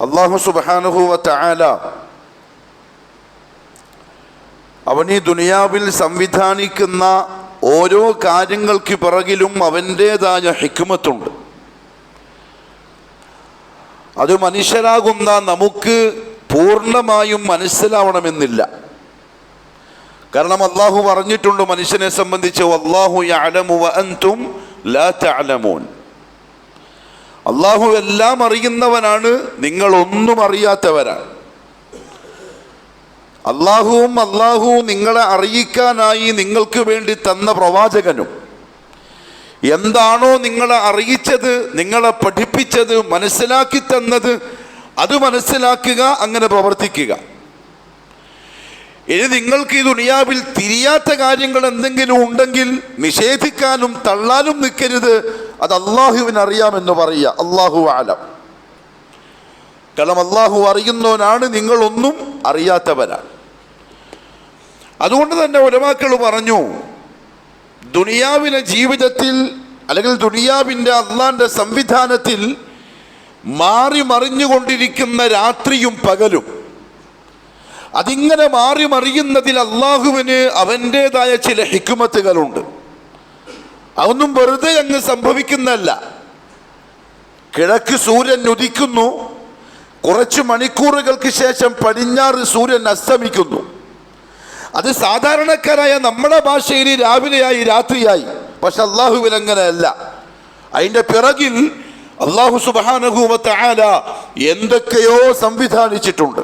അല്ലാഹു സുബ്ഹാനഹു വ തആല അവൻ ഈ ദുനിയാവിൽ സംവിധാനിക്കുന്ന ഓരോ കാര്യങ്ങൾക്ക് പിറകിലും അവൻ്റേതായ ഹിക്മത്തുണ്ട്. അത് മനുഷ്യരാകുന്ന നമുക്ക് പൂർണ്ണമായും മനസ്സിലാവണമെന്നില്ല. കാരണം അള്ളാഹു പറഞ്ഞിട്ടുണ്ട് മനുഷ്യനെ സംബന്ധിച്ച്, വല്ലാഹു യഅലമു വ അൻതും ലാ തഅലമൂൻ. അള്ളാഹു എല്ലാം അറിയുന്നവനാണ്, നിങ്ങളൊന്നും അറിയാത്തവരാണ്. അള്ളാഹു നിങ്ങളെ അറിയിക്കാനായി നിങ്ങൾക്ക് വേണ്ടി തന്ന പ്രവാചകനും എന്താണോ നിങ്ങളെ അറിയിച്ചത്, നിങ്ങളെ പഠിപ്പിച്ചത്, മനസ്സിലാക്കി തന്നത്, അത് മനസ്സിലാക്കുക, അങ്ങനെ പ്രവർത്തിക്കുക. ഇനി നിങ്ങൾക്ക് ഈ ദുനിയാവിൽ തിരിയാത്ത കാര്യങ്ങൾ എന്തെങ്കിലും ഉണ്ടെങ്കിൽ നിഷേധിക്കാനും തള്ളാനും നിൽക്കരുത്. അത് അള്ളാഹുവിന് അറിയാമെന്ന് പറയുക. അല്ലാഹു അഅലം. കാരണം അള്ളാഹു അറിയുന്നവനാണ്, നിങ്ങളൊന്നും അറിയാത്തവനാണ്. അതുകൊണ്ട് തന്നെ ഉലമാക്കൾ പറഞ്ഞു, ദുനിയാവിലെ ജീവിതത്തിൽ അല്ലെങ്കിൽ ദുനിയാവിൻ്റെ അള്ളാന്റെ സംവിധാനത്തിൽ മാറി മറിഞ്ഞുകൊണ്ടിരിക്കുന്ന രാത്രിയും പകലും, അതിങ്ങനെ മാറി മറിയുന്നതിൽ അള്ളാഹുവിന് അവൻ്റേതായ ചില ഹിക്മത്തുകളുണ്ട്. അതൊന്നും വെറുതെ അങ്ങ് സംഭവിക്കുന്നതല്ല. കിഴക്ക് സൂര്യൻ ഉദിക്കുന്നു, കുറച്ച് മണിക്കൂറുകൾക്ക് ശേഷം പടിഞ്ഞാറ് സൂര്യൻ അസ്തമിക്കുന്നു. അത് സാധാരണക്കാരായ നമ്മുടെ ഭാഷയിൽ രാവിലെയായി രാത്രിയായി. പക്ഷെ അള്ളാഹുവിൽ അങ്ങനെയല്ല. അതിൻ്റെ പിറകിൽ അള്ളാഹു സുബ്ഹാനഹു വ തആല എന്തൊക്കെയോ സംവിധാനിച്ചിട്ടുണ്ട്.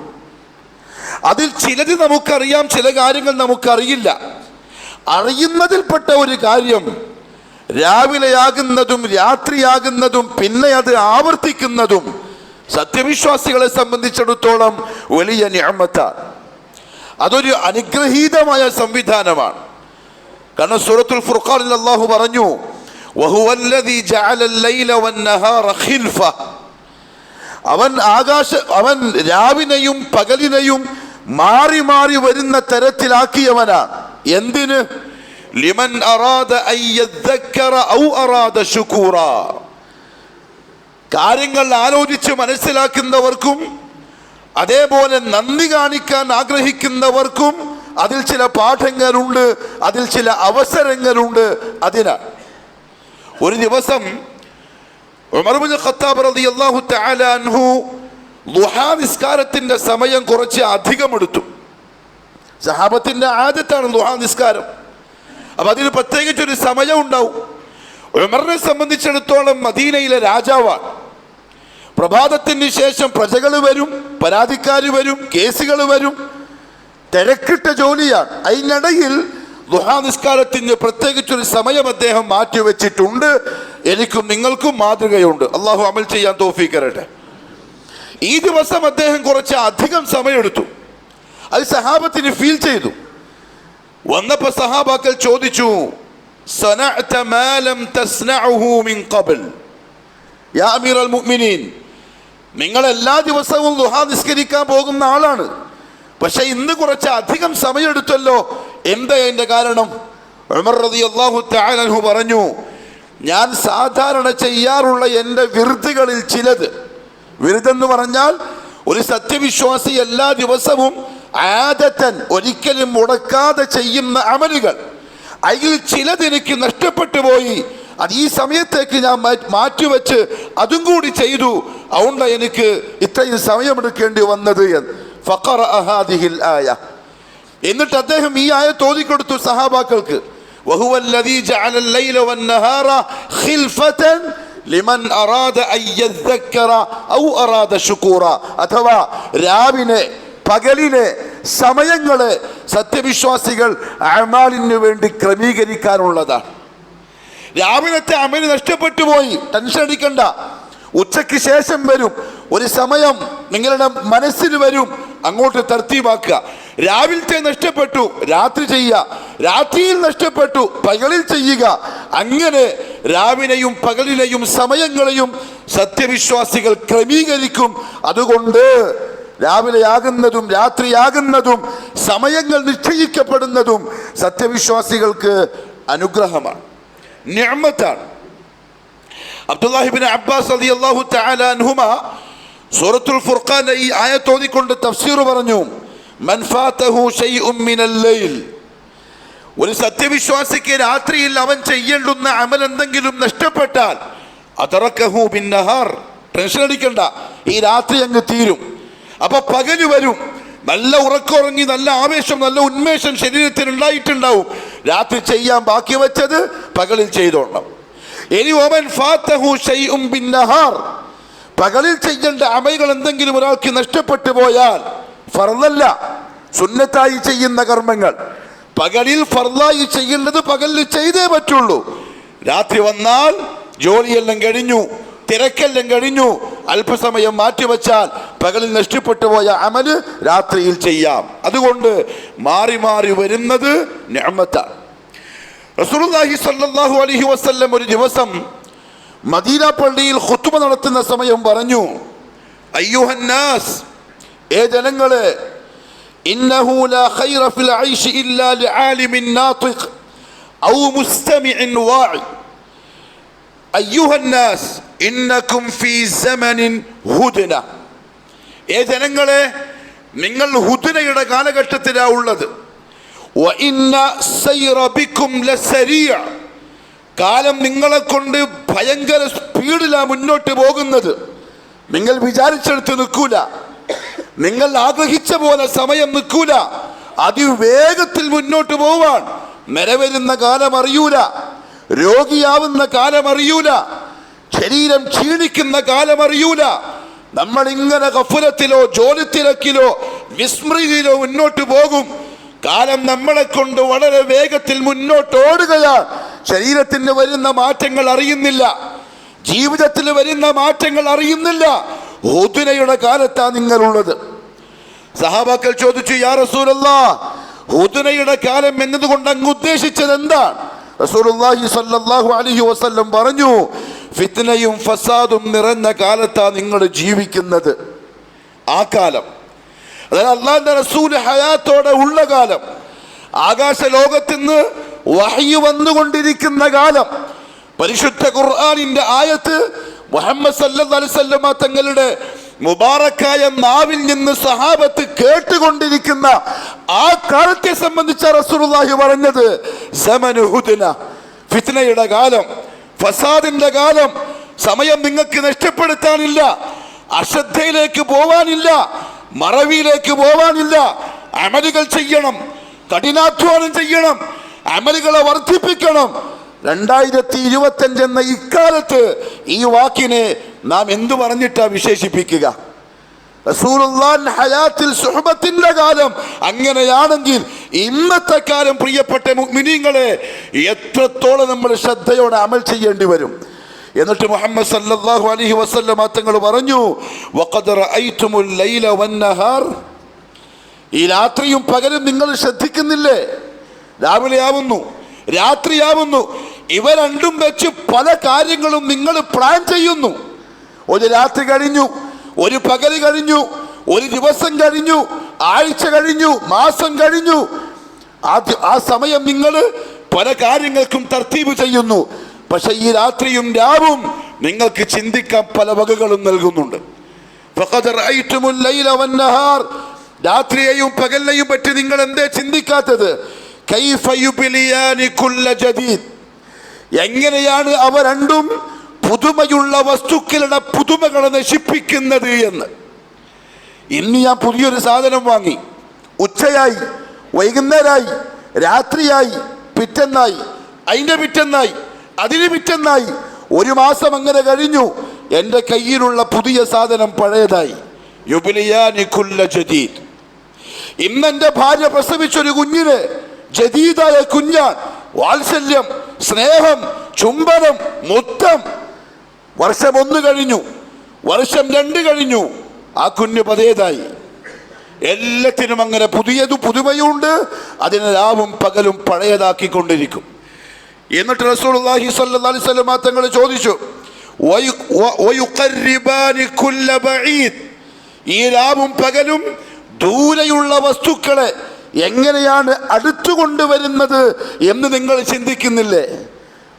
അതിൽ ചിലത് നമുക്കറിയാം, ചില കാര്യങ്ങൾ നമുക്കറിയില്ല. അറിയുന്നതിൽപ്പെട്ട ഒരു കാര്യം രാവിലെയാകുന്നതും രാത്രിയാകുന്നതും പിന്നെ അത് ആവർത്തിക്കുന്നതും സത്യവിശ്വാസികളെ സംബന്ധിച്ചിടത്തോളം വലിയ നിഅമത്താണ്. അതൊരു അനുഗ്രഹീതമായ സംവിധാനമാണ്. കാരണം സൂറത്തുൽ ഫുർഖാനിൽ അല്ലാഹു പറഞ്ഞു, വഹുവല്ലദീ ജഅലൽ ലൈല വന്നഹാറ ഖിൽഫ. അവൻ രാവിനെയും പകലിനെയും മാറി മാറി വരുന്ന തരത്തിലാക്കിയവനാണ്. എന്തിന്? ലിമൻ അറാദ അൻ യദ്ദക്കറ ഔ അറാദ ശുകൂറ. കാര്യങ്ങൾ ആലോചിച്ച് മനസ്സിലാക്കുന്നവർക്കും അതേപോലെ നന്ദി കാണിക്കാൻ ആഗ്രഹിക്കുന്നവർക്കും അതിൽ ചില പാഠങ്ങളുണ്ട്, അതിൽ ചില അവസരങ്ങളുണ്ട്. അതിനാൽ ഒരു ദിവസം ഉമർ ഇബ്നു ഖത്താബ് റളിയല്ലാഹു തആല അൻഹു ദുഹാ നിസ്കാരത്തിന്റെ സമയം കുറച്ച് അധികം എടുത്തു. സഹാബത്തിന്റെ ആദത്താണ് ദുഹാ നിസ്കാരം. അപ്പൊ അതിന് പ്രത്യേകിച്ചൊരു സമയം ഉണ്ടാവും. ഉമറിനെ സംബന്ധിച്ചിടത്തോളം മദീനയിലെ രാജാവാണ്. പ്രഭാതത്തിന് ശേഷം പ്രജകൾ വരും, പരാതിക്കാർ വരും, കേസുകൾ വരും, തിരക്കിട്ട ജോലിയാണ്. അതിനിടയിൽ ദുഹാ നിസ്കാരത്തിന് പ്രത്യേകിച്ചൊരു സമയം അദ്ദേഹം മാറ്റിവെച്ചിട്ടുണ്ട്. എനിക്കും നിങ്ങൾക്കും മാതൃകയുണ്ട്. അള്ളാഹു അമൽ ചെയ്യാൻ തൗഫീഖ് തരട്ടെ. ഈ ദിവസം അദ്ദേഹം കുറച്ച് അധികം സമയമെടുത്തു. അത് സഹാബത്തിന് ഫീൽ ചെയ്തു. വന്നപ്പോൾ സഹാബാക്കൾ ചോദിച്ചു, സനഅത മാ ലം തസ്നഉഹു മിൻ ഖബൽ യാ അമീറൽ മുഅ്മിനീൻ. നിങ്ങൾ എല്ലാ ദിവസവും ദുഹാ നിസ്കരിക്കാൻ പോകുന്ന ആളാണ്, പക്ഷെ ഇന്ന് കുറച്ച് അധികം സമയമെടുത്തല്ലോ, എന്താ അതിൻ്റെ കാരണം? ഉമർ റളിയല്ലാഹു തആല അൻഹു പറഞ്ഞു, ഞാൻ സാധാരണ ചെയ്യാറുള്ള എൻ്റെ വിർദുകളിൽ ചിലത്, വിർദെന്ന് പറഞ്ഞാൽ ഒരു സത്യവിശ്വാസി എല്ലാ ദിവസവും ആദത്തൻ ഒരിക്കലും മുടക്കാതെ ചെയ്യുന്ന അമലുകൾ, അതിൽ ചിലത് എനിക്ക് നഷ്ടപ്പെട്ടു പോയി. അത് ഈ സമയത്തേക്ക് ഞാൻ മാറ്റിവെച്ച് അതും കൂടി ചെയ്തു. അതുകൊണ്ട് എനിക്ക് ഇത്രയും സമയമെടുക്കേണ്ടി വന്നത് എന്ന്. ഫഖറഅ ഹാദിഹിൽ ആയ. എന്നിട്ട് അദ്ദേഹം ഈ ആയത്ത് ഓതിക്കൊടുത്തു സഹാബാക്കൾക്ക്. വഹുവല്ലദീ ജഅലൽ ലൈല വന്നഹാറ ഖിൽഫതൻ ലിമൻ അറാദ അൻ യദ്ദക്കറ ഔ അറാദ ശുകൂറ. അഥവാ രാവിനെ പകലിനെ സമയങ്ങളെ സത്യവിശ്വാസികൾ അമാലിന് വേണ്ടി ക്രമീകരിക്കാനുള്ളതാണ്. രാവിലത്തെ അമല് നഷ്ടപ്പെട്ടു പോയി, ടെൻഷൻ അടിക്കണ്ട. ഉച്ചയ്ക്ക് ശേഷം വരും ഒരു സമയം, നിങ്ങളുടെ മനസ്സിൽ വരും, അങ്ങോട്ട് തർത്തീബാക്കുക. രാവിലത്തെ നഷ്ടപ്പെട്ടു, രാത്രി ചെയ്യുക. രാത്രിയിൽ നഷ്ടപ്പെട്ടു, പകലിൽ ചെയ്യുക. അങ്ങനെ രാവിലെയും പകലിലെയും സമയങ്ങളെയും സത്യവിശ്വാസികൾ ക്രമീകരിക്കും. അതുകൊണ്ട് രാവിലെയാകുന്നതും രാത്രിയാകുന്നതും സമയങ്ങൾ നിശ്ചയിക്കപ്പെടുന്നതും സത്യവിശ്വാസികൾക്ക് അനുഗ്രഹമാണ്, നിഅമത്താണ്. അബ്ദുല്ലാഹി ഇബ്നു അബ്ബാസ് റളിയല്ലാഹു തആല അൻഹുമ സൂറത്തുൽ ഫുർഖാന്റെ ഈ ആയത്ത് ഓതിക്കൊണ്ട് തഫ്സീർ പറഞ്ഞു, മൻ ഫാതഹു ശൈഉം മിനൽ ലൈൽ, ഒരു സത്യവിശ്വാസിക്ക് രാത്രിയിൽ അവൻ ചെയ്യേണ്ടുന്ന അമൽ എന്തെങ്കിലും നഷ്ടപ്പെട്ടാൽ അദറകഹു ബിന്നഹാർ, ടെൻഷൻ അടിക്കണ്ട, ഈ രാത്രി അങ്ങ് തീരും. അപ്പൊ പകല് വരും, നല്ല ഉറക്കമുറങ്ങി നല്ല ആവേശം നല്ല ഉന്മേഷം ശരീരത്തിന് ഉണ്ടായിട്ടുണ്ടാവും. രാത്രി ചെയ്യാൻ ബാക്കി വെച്ചത് പകലിൽ ചെയ്തോളണം. ഇനി വമൻ ഫാതഹു ശൈഉം ബിന്നഹാർ, പകലിൽ ചെയ്യേണ്ട അമലുകൾ എന്തെങ്കിലും ഒരാൾക്ക് നഷ്ടപ്പെട്ടു പോയാൽ, ഫർളല്ല സുന്നത്തായി ചെയ്യുന്ന കർമ്മങ്ങൾ പകലിൽ ഫർളായി ചെയ്യേണ്ടത് പകലിൽ ചെയ്തേ പറ്റുള്ളൂ. രാത്രി വന്നാൽ ജോലിയെല്ലാം കഴിഞ്ഞു, തിരക്കെല്ലാം കഴിഞ്ഞു, അല്പസമയം മാറ്റിവെച്ചാൽ പകലിൽ നഷ്ടപ്പെട്ടു പോയ അമല് രാത്രിയിൽ ചെയ്യാം. അതുകൊണ്ട് മാറി മാറി വരുന്നത് നിഅമത്താണ്. റസൂലുള്ളാഹി സ്വല്ലല്ലാഹു അലൈഹി വസല്ലം ഒരു ദിവസം മദീന പള്ളിയിൽ ഖുത്ബ നടത്തുന്ന സമയം പറഞ്ഞു, അയ്യുഹന്നാസ്, ഏ ജനങ്ങളെ, ഇന്നഹു ലാ ഖൈറ ഫിൽ ഐശി ഇല്ലാ ലിആലിമിൻ നാതിഖ് ഔ മുസ്തമിഇൻ വാഇ. അയ്യുഹന്നാസ് ഇന്നകും ഫീ സമനിൻ ഹുദ്ന. ഏ ജനങ്ങളെ, നിങ്ങൾ ഹുദ്നയുടെ കാലഘട്ടത്തിലാണ് ഉള്ളത്. വഇന്ന സൈറ ബികും ലസരീഅ, കാലം നിങ്ങളെ കൊണ്ട് ഭയങ്കര സ്പീഡിലാണ് മുന്നോട്ട് പോകുന്നത്. നിങ്ങൾ വിചാരിച്ചെടുത്ത് നിൽക്കൂല, നിങ്ങൾ ആഗ്രഹിച്ച പോലെ സമയം നിൽക്കൂല, അതിവേഗത്തിൽ മുന്നോട്ട് പോവാൻ. നിലവരുന്ന കാലം അറിയൂല, രോഗിയാവുന്ന കാലം അറിയൂല, ശരീരം ക്ഷീണിക്കുന്ന കാലം അറിയൂല. നമ്മൾ ഇങ്ങനെ ഗഫലത്തിലോ ജോലി തിരക്കിലോ വിസ്മൃതിയിലോ മുന്നോട്ട് പോകും. കാലം നമ്മളെ കൊണ്ട് വളരെ വേഗത്തിൽ മുന്നോട്ട് ഓടുകയാണ്. ശരീരത്തിന് വരുന്ന മാറ്റങ്ങൾ അറിയുന്നില്ല, ജീവിതത്തിൽ വരുന്ന മാറ്റങ്ങൾ അറിയുന്നില്ല. ഹുദ്നയുടെ കാലത്താണ് നിങ്ങളുള്ളത്. സഹാബാക്കൾ ചോദിച്ചു, യാ റസൂലല്ലാഹ്, ഹുദ്നയുടെ കാലം എന്നതുകൊണ്ട് അങ്ങ് ഉദ്ദേശിച്ചത് എന്താണ്? റസൂലുള്ളാഹി സ്വല്ലല്ലാഹു അലൈഹി വസല്ലം പറഞ്ഞു, ഫിത്നയും ഫസാദും നിറഞ്ഞ കാലത്താണ് നിങ്ങൾ ജീവിക്കുന്നത്. ആ കാലം, അതായത് അല്ലാഹുവിന്റെ റസൂൽ ഹയാത്തോടെ ഉള്ള കാലം, ആകാശ ലോകത്തിന്ന് വഹ്യ് വന്നുകൊണ്ടിരിക്കുന്ന കാലം, പരിശുദ്ധ ഖുർആനിന്റെ ആയത്ത് മുഹമ്മദ് സല്ലല്ലാഹു അലൈഹി വസല്ലം തങ്ങളുടെ മുബാറക്കായ നാവിൽ നിന്ന് സഹാബത്ത് കേട്ടുകൊണ്ടിരിക്കുന്ന ആ കാലത്തെ സംബന്ധിച്ച റസൂലുള്ളാഹി പറഞ്ഞത് സമനു ഹുദ്ന, ഫിത്നയുടെ കാലം, ഫസാദിന്റെ കാലം. സമയം നിങ്ങൾക്ക് നഷ്ടപ്പെടുത്താനില്ല, അശ്രദ്ധയിലേക്ക് പോവാനില്ല, മറവിയിലേക്ക് പോവാനില്ല. അമലുകൾ ചെയ്യണം, കഠിനാധ്വാനം ചെയ്യണം, അമലുകളെ വർദ്ധിപ്പിക്കണം. 2025 എന്ന ഇക്കാലത്ത് ഈ വാക്കിനെ നാം എന്തു പറഞ്ഞിട്ടാ വിശേഷിപ്പിക്കുക? റസൂലുള്ളാഹിന്റെ ഹയാത്തിൽ സുഹബത്തിന്റെ കാലം അങ്ങനെയാണെങ്കിൽ ഇന്നത്തെ കാലം പ്രിയപ്പെട്ട മുഅ്മിനീങ്ങളെ എത്രത്തോളം നമ്മൾ ശ്രദ്ധയോടെ അമൽ ചെയ്യേണ്ടി വരും. എന്നിട്ട് മുഹമ്മദ് സല്ലല്ലാഹു അലൈഹി വസല്ലം തങ്ങൾ പറഞ്ഞു, വഖദ് റഅയ്തുമുൽ ലൈല വന്നഹാർ, ഈ രാത്രിയും പകലും നിങ്ങൾ ശ്രദ്ധിക്കുന്നില്ലേ? രാവിലെ ആവുന്നു, രാത്രിയാവുന്നു, ഇവ രണ്ടും വെച്ച് പല കാര്യങ്ങളും നിങ്ങൾ പ്ലാൻ ചെയ്യുന്നു. ഒരു രാത്രി കഴിഞ്ഞു, ഒരു പകല് കഴിഞ്ഞു, ഒരു ദിവസം കഴിഞ്ഞു, ആഴ്ച കഴിഞ്ഞു, മാസം കഴിഞ്ഞു. ആ സമയം നിങ്ങൾ പല കാര്യങ്ങൾക്കും തർത്തീബ് ചെയ്യുന്നു. പക്ഷെ ഈ രാത്രിയും രാവും നിങ്ങൾക്ക് ചിന്തിക്കാൻ പല വകകളും നൽകുന്നുണ്ട്. ഫഖദ് റഅയ്തുമുൽ ലൈല വന്നഹാർ, രാത്രിയെയും പകലിനെയും പറ്റി നിങ്ങൾ എന്തേ ചിന്തിക്കാത്തത്? കൈഫ യുബ്ലിയാനി കുല്ല ജദീദ്, എങ്ങനെയാണ് അവ രണ്ടും പുതുമയുള്ള വസ്തുക്കളുടെ പുതുമകളെ നശിപ്പിക്കുന്നത് എന്ന്. ഇന്ന് ഞാൻ പുതിയൊരു സാധനം വാങ്ങി, ഉച്ചയായി, വൈകുന്നേരമായി, രാത്രിയായി, പിറ്റന്നായി, അതിൻ്റെ പിറ്റന്നായി, അതിന് പിറ്റന്നായി, ഒരു മാസം അങ്ങനെ കഴിഞ്ഞു, എൻ്റെ കയ്യിലുള്ള പുതിയ സാധനം പഴയതായി. യുബ്ലിയാനി കുല്ല ജദീദ്. ഇന്ന് എൻ്റെ ഭാര്യ പ്രസവിച്ചൊരു കുഞ്ഞിന് ജദീദായ കുഞ്ഞാൻ, വാത്സല്യം, സ്നേഹം, ചുംബനം, മുത്തം. വർഷം 1 കഴിഞ്ഞു, വർഷം 2 കഴിഞ്ഞു, ആ കുഞ്ഞ് പതേതായി. എല്ലാത്തിനും അങ്ങനെ പുതുമയുണ്ട്. അതിനെ രാവും പകലും പഴയതാക്കിക്കൊണ്ടിരിക്കും. എന്നിട്ട് റസൂലുള്ളാഹി സ്വല്ലല്ലാഹു അലൈഹി വസല്ലം തങ്ങൾ ചോദിച്ചു, വയുഖർരിബാനി കുല്ല ബഈദ്, ഈ രാവും പകലും ദൂരെയുള്ള വസ്തുക്കളെ എങ്ങനെയാണ് അടുത്തു കൊണ്ടുവരുന്നത് എന്ന് നിങ്ങൾ ചിന്തിക്കുന്നില്ലേ?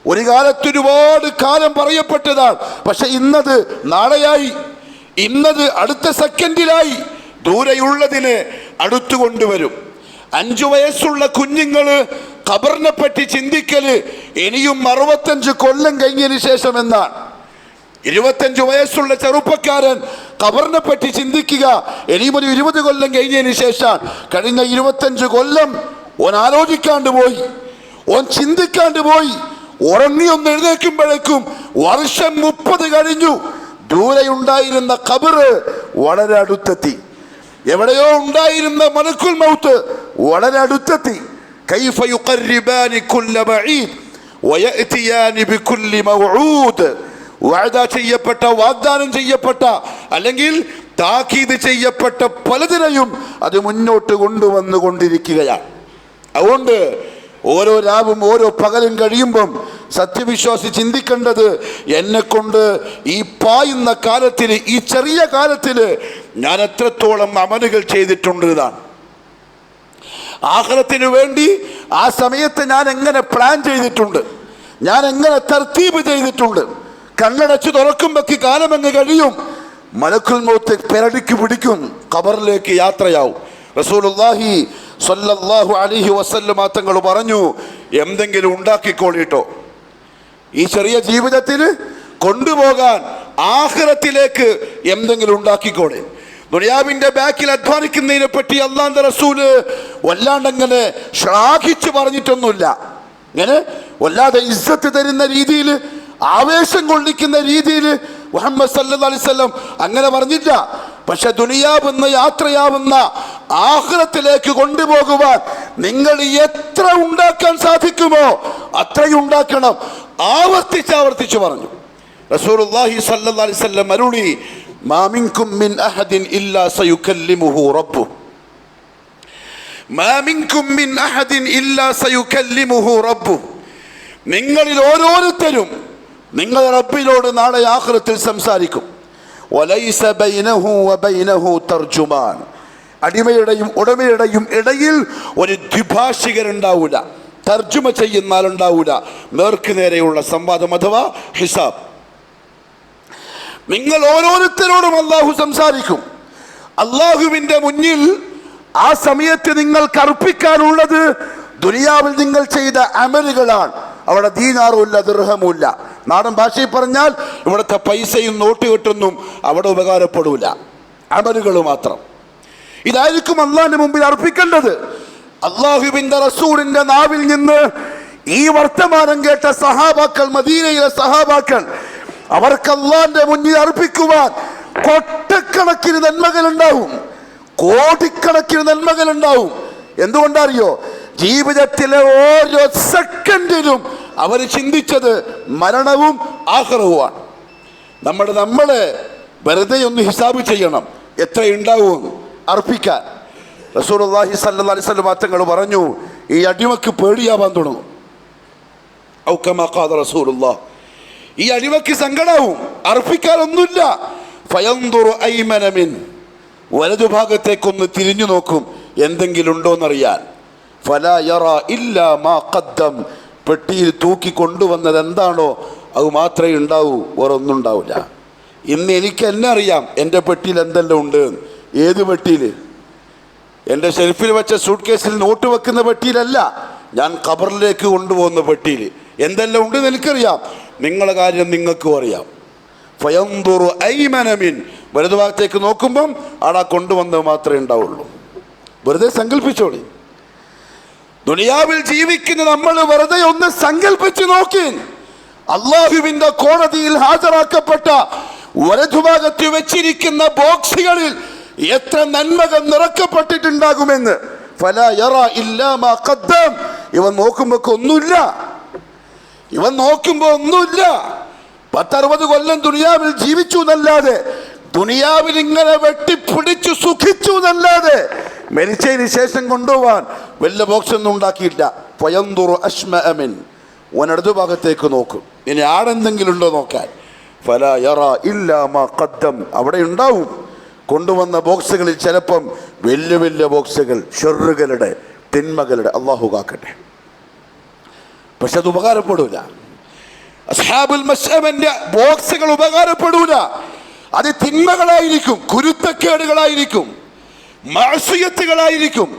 ഒരു കാലത്ത് ഒരുപാട് കാലം പറയപ്പെട്ടതാണ്, പക്ഷെ ഇന്നത് നാളെയായി, ഇന്നത് അടുത്ത സെക്കൻഡിലായി ദൂരെയുള്ളതിനെ അടുത്തു കൊണ്ടുവരും. 5 വയസ്സുള്ള കുഞ്ഞുങ്ങള് ഖബറിനെ പറ്റി ചിന്തിക്കല് ഇനിയും 65 കൊല്ലം കഴിഞ്ഞതിന് ശേഷം എന്നാണ്. 25 വയസ്സുള്ള ചെറുപ്പക്കാരൻ ഖബറിനെ പറ്റി ചിന്തിക്കുക ഇനിയും ഒരു 20 കൊല്ലം കഴിഞ്ഞതിന് ശേഷം. കഴിഞ്ഞ 25 കൊല്ലം ഓൻ ആലോചിക്കാണ്ട് പോയി, ഓൻ ചിന്തിക്കാണ്ട് പോയി. ഉറങ്ങി ഒന്ന് എഴുന്നേൽക്കുമ്പോഴേക്കും വർഷം 30 കഴിഞ്ഞു. ദൂരെയുണ്ടായിരുന്ന ഖബറ് വളരെ അടുത്തെത്തി. എവിടെയോ ഉണ്ടായിരുന്ന മലക്കുൽ മൗത്ത് വളരെ അടുത്തെത്തി. കൈഫ യുഖർരിബാനി കുല്ല ബഈദ് വയഅതിയാനി ബികുല്ലി മൗഊദ്. വഅദ ചെയ്യപ്പെട്ട, വാഗ്ദാനം ചെയ്യപ്പെട്ട, അല്ലെങ്കിൽ താക്കീത് ചെയ്യപ്പെട്ട പലതിനെയും അത് മുന്നോട്ട് കൊണ്ടുവന്നുകൊണ്ടിരിക്കുകയാണ്. അതുകൊണ്ട് ഓരോ രാവും ഓരോ പകലും കഴിയുമ്പം സത്യവിശ്വാസി ചിന്തിക്കേണ്ടത്, എന്നെ കൊണ്ട് ഈ പായുന്ന കാലത്തിൽ, ഈ ചെറിയ കാലത്തിൽ ഞാൻ എത്രത്തോളം അമലുകൾ ചെയ്തിട്ടുണ്ട് എന്നാണ്. ആഖിറത്തിന് വേണ്ടി ആ സമയത്ത് ഞാൻ എങ്ങനെ പ്ലാൻ ചെയ്തിട്ടുണ്ട്, ഞാൻ എങ്ങനെ തർത്തീബ് ചെയ്തിട്ടുണ്ട്. കണ്ണടച്ച് തുറക്കുമ്പോഴേക്ക് കാലമങ്ങ് കഴിയും, മലക്കുൽ മൗത്ത് പെരടിക്ക് പിടിക്കും, ഖബറിലേക്ക് യാത്രയാവും. റസൂലുള്ളാഹി സ്വല്ലല്ലാഹു അലൈഹി വസല്ലം തങ്ങൾ പറഞ്ഞു, എന്തെങ്കിലും ഉണ്ടാക്കിക്കോളിട്ടോ, ഈ ചെറിയ ജീവിതത്തിൽ കൊണ്ടുപോകാൻ ആഖിറത്തിലേക്ക് എന്തെങ്കിലും ഉണ്ടാക്കിക്കോളെ. ദുനിയാവിന്റെ ബാക്കിൽ അധ്വാനിക്കുന്നതിനെ പറ്റി അല്ലാഹുവിന്റെ റസൂല് വല്ലാണ്ടങ്ങനെ ശ്ലാഘിച്ചു പറഞ്ഞിട്ടൊന്നുമില്ല. ഇങ്ങനെ വല്ലാതെ ഇസ്സത്ത് തരുന്ന രീതിയിൽ, ആവേശം കൊള്ളിക്കുന്ന രീതിയിൽ മുഹമ്മദ് സല്ലല്ലാഹു അലൈഹി വസല്ലം അങ്ങനെ പറഞ്ഞില്ല. പക്ഷെ ദുനിയാവെന്ന യാത്രയാവുന്ന ആഖിറത്തിലേക്ക് കൊണ്ടുപോകുവാൻ നിങ്ങൾ എത്ര ഉണ്ടാക്കാൻ സാധിക്കുമോ അത്രയും ഉണ്ടാക്കണം. ആവർത്തിച്ച് പറഞ്ഞു റസൂലുള്ളാഹി സ്വല്ലല്ലാഹു അലൈഹി വസല്ലം അരുളി, മാ മിൻകും മിൻ അഹദിൻ ഇല്ലാ സയുകല്ലിമുഹു റബ്ബു, മാ മിൻകും മിൻ അഹദിൻ ഇല്ലാ സയുകല്ലിമുഹു റബ്ബു. നിങ്ങളിൽ ഓരോരുത്തരും നിങ്ങളുടെ റബ്ബിനോട് നാളെ ആഖിറത്തിൽ സംസാരിക്കും. വലൈസ ബൈനഹു വബൈനഹു തർജുമാൻ. അടിമയുടെയും ഉടമയുടെയും ഇടയിൽ ഒരു ദ്വിഭാഷികരുണ്ടാവൂല, തർജുമ ചെയ്യുന്ന ആളുണ്ടാവൂല. നേർക്ക് നേരെയുള്ള സംവാദം അഥവാ ഹിസാബ്. നിങ്ങൾ ഓരോരുത്തരോടും അള്ളാഹു സംസാരിക്കും. അള്ളാഹുവിൻ്റെ മുന്നിൽ ആ സമയത്ത് നിങ്ങൾക്ക് അർപ്പിക്കാനുള്ളത് ദുനിയാവിൽ നിങ്ങൾ ചെയ്ത അമലുകളാണ്. അവിടെ ദീനാറുമില്ല, ദിർഹമുമില്ല. നാടൻ ഭാഷയിൽ പറഞ്ഞാൽ ഇവിടുത്തെ പൈസയും നോട്ട് കെട്ടൊന്നും അവിടെ ഉപകാരപ്പെടൂല, അമലുകൾ മാത്രം. ഇതായിരിക്കും അള്ളാഹിന്റെ മുമ്പിൽ അർപ്പിക്കേണ്ടത്. അള്ളാഹുവിന്റെ റസൂലിന്റെ നാവിൽ നിന്ന് ഈ വർത്തമാനം കേട്ട സഹാബാക്കൾ, മദീനയിലെ സഹാബാക്കൾ, അവർക്ക് അള്ളാഹിന്റെ മുന്നിൽ അർപ്പിക്കുവാൻ കൊട്ടക്കണക്കിന് നന്മകൾ ഉണ്ടാവും, കോടിക്കണക്കിന് നന്മകൾ ഉണ്ടാവും. എന്തുകൊണ്ടറിയോ? ജീവിതത്തിലെ ഓരോ സെക്കൻഡിലും അവർ ചിന്തിച്ചത് മരണവും ആഖിറവുമാണ്. നമ്മളെ വെറുതെ ഒന്ന് ഹിസാബ് ചെയ്യണം, എത്ര ഉണ്ടാവും അർപ്പിക്കാൻ. റസൂലുള്ളാഹി സ്വല്ലല്ലാഹു അലൈഹി വസല്ലം തങ്ങൾ പറഞ്ഞു, ഈ അടിമക്ക് പേടിയാവാൻ തുടങ്ങും. ഔ കമാ ഖാല റസൂലുള്ളാഹ്, ഈ അടിമക്ക് സങ്കടാവും, അർപ്പിക്കാനൊന്നുമില്ല. ഫയൻദുറു ഐമന മിൻ, വലതുഭാഗത്തേക്കൊന്ന് തിരിഞ്ഞു നോക്കും എന്തെങ്കിലും ഉണ്ടോന്നറിയാൻ. ഫലാ യറാ ഇല്ലാ മാ ഖദ്ദം, പെട്ടിയിൽ തൂക്കി കൊണ്ടുവന്നത് എന്താണോ അത് മാത്രമേ ഉണ്ടാവൂ, വേറൊന്നും ഉണ്ടാവില്ല. ഇന്ന് എനിക്ക് എന്നെ അറിയാം എൻ്റെ പെട്ടിയിൽ എന്തെല്ലാം ഉണ്ട്. ഏത് പെട്ടിയിൽ? എൻ്റെ ഷെൽഫിൽ വെച്ച സൂട്ട് കേസിൽ നോട്ട് വെക്കുന്ന പെട്ടിയിലല്ല, ഞാൻ ഖബറിലേക്ക് കൊണ്ടുപോകുന്ന പെട്ടിയിൽ എന്തെല്ലാം ഉണ്ടെന്ന് എനിക്കറിയാം. നിങ്ങളുടെ കാര്യം നിങ്ങൾക്കും അറിയാം. ഫയൻദുറു ഐമന മിൻ, വലതുഭാഗത്തേക്ക് നോക്കുമ്പം ആടാ കൊണ്ടുവന്നത് മാത്രമേ ഉണ്ടാവുള്ളൂ. വെറുതെ സങ്കല്പിച്ചോളി. ദുനിയാവിൽ ജീവിക്കുന്ന നമ്മൾ വെറുതെ ഒന്ന് സങ്കല്പിച്ച് നോക്കി. അള്ളാഹുവിന്റെ കോടതിയിൽ ഹാജരാക്കപ്പെട്ട വലതുഭാഗത്ത് വെച്ചിരിക്കുന്ന ബോക്സുകളിൽ എത്ര നന്മകൾ നിറക്കപ്പെട്ടിട്ടുണ്ടാകുമെന്ന്. ഫലാ യറാ ഇല്ലാ മാ ഖദ്ദം, ഇവൻ നോക്കുമ്പോൾ ഒന്നുമില്ല, ഇവൻ നോക്കുമ്പോൾ ഒന്നുമില്ല. 10-60 കൊല്ലം ദുനിയാവിൽ ജീവിച്ചു എന്നല്ലാതെ, ദുനിയാവിൽ ഇങ്ങനെ വെട്ടിപ്പിടിച്ചു സുഖിച്ചു എന്നല്ലാതെ മരിച്ചതിന് ശേഷം കൊണ്ടുപോവാൻ വല്ല ബോക്സ് ഒന്നും ഉണ്ടാക്കിയില്ല. ഫയൻദുറു അശ്മഅ മിൻ, ഓനടുത്ത ഭാഗത്തേക്ക് നോക്കും, ഇനി ആടെന്തെങ്കിലും ഉണ്ടോ നോക്കാൻ. ഫലാ യറാ ഇല്ലാ മാ ഖദ്ദം, അവിടെ ഉണ്ടാവും കൊണ്ടുവന്ന ബോക്സുകളിൽ ചിലപ്പം വലിയ വലിയ ബോക്സുകൾ, ഷെറുകളുടെ, തിന്മകളുടെ, അള്ളാഹു കാക്കട്ടെ. പക്ഷെ അത് ഉപകാരപ്പെടൂല. അസ്ഹാബുൽ മശ്അമന്റെ ബോക്സുകൾ ഉപകാരപ്പെടൂല. അത് തിന്മകളായിരിക്കും, കുരുത്തക്കേടുകളായിരിക്കും, മഅസിയത്തുകളായിരിക്കും.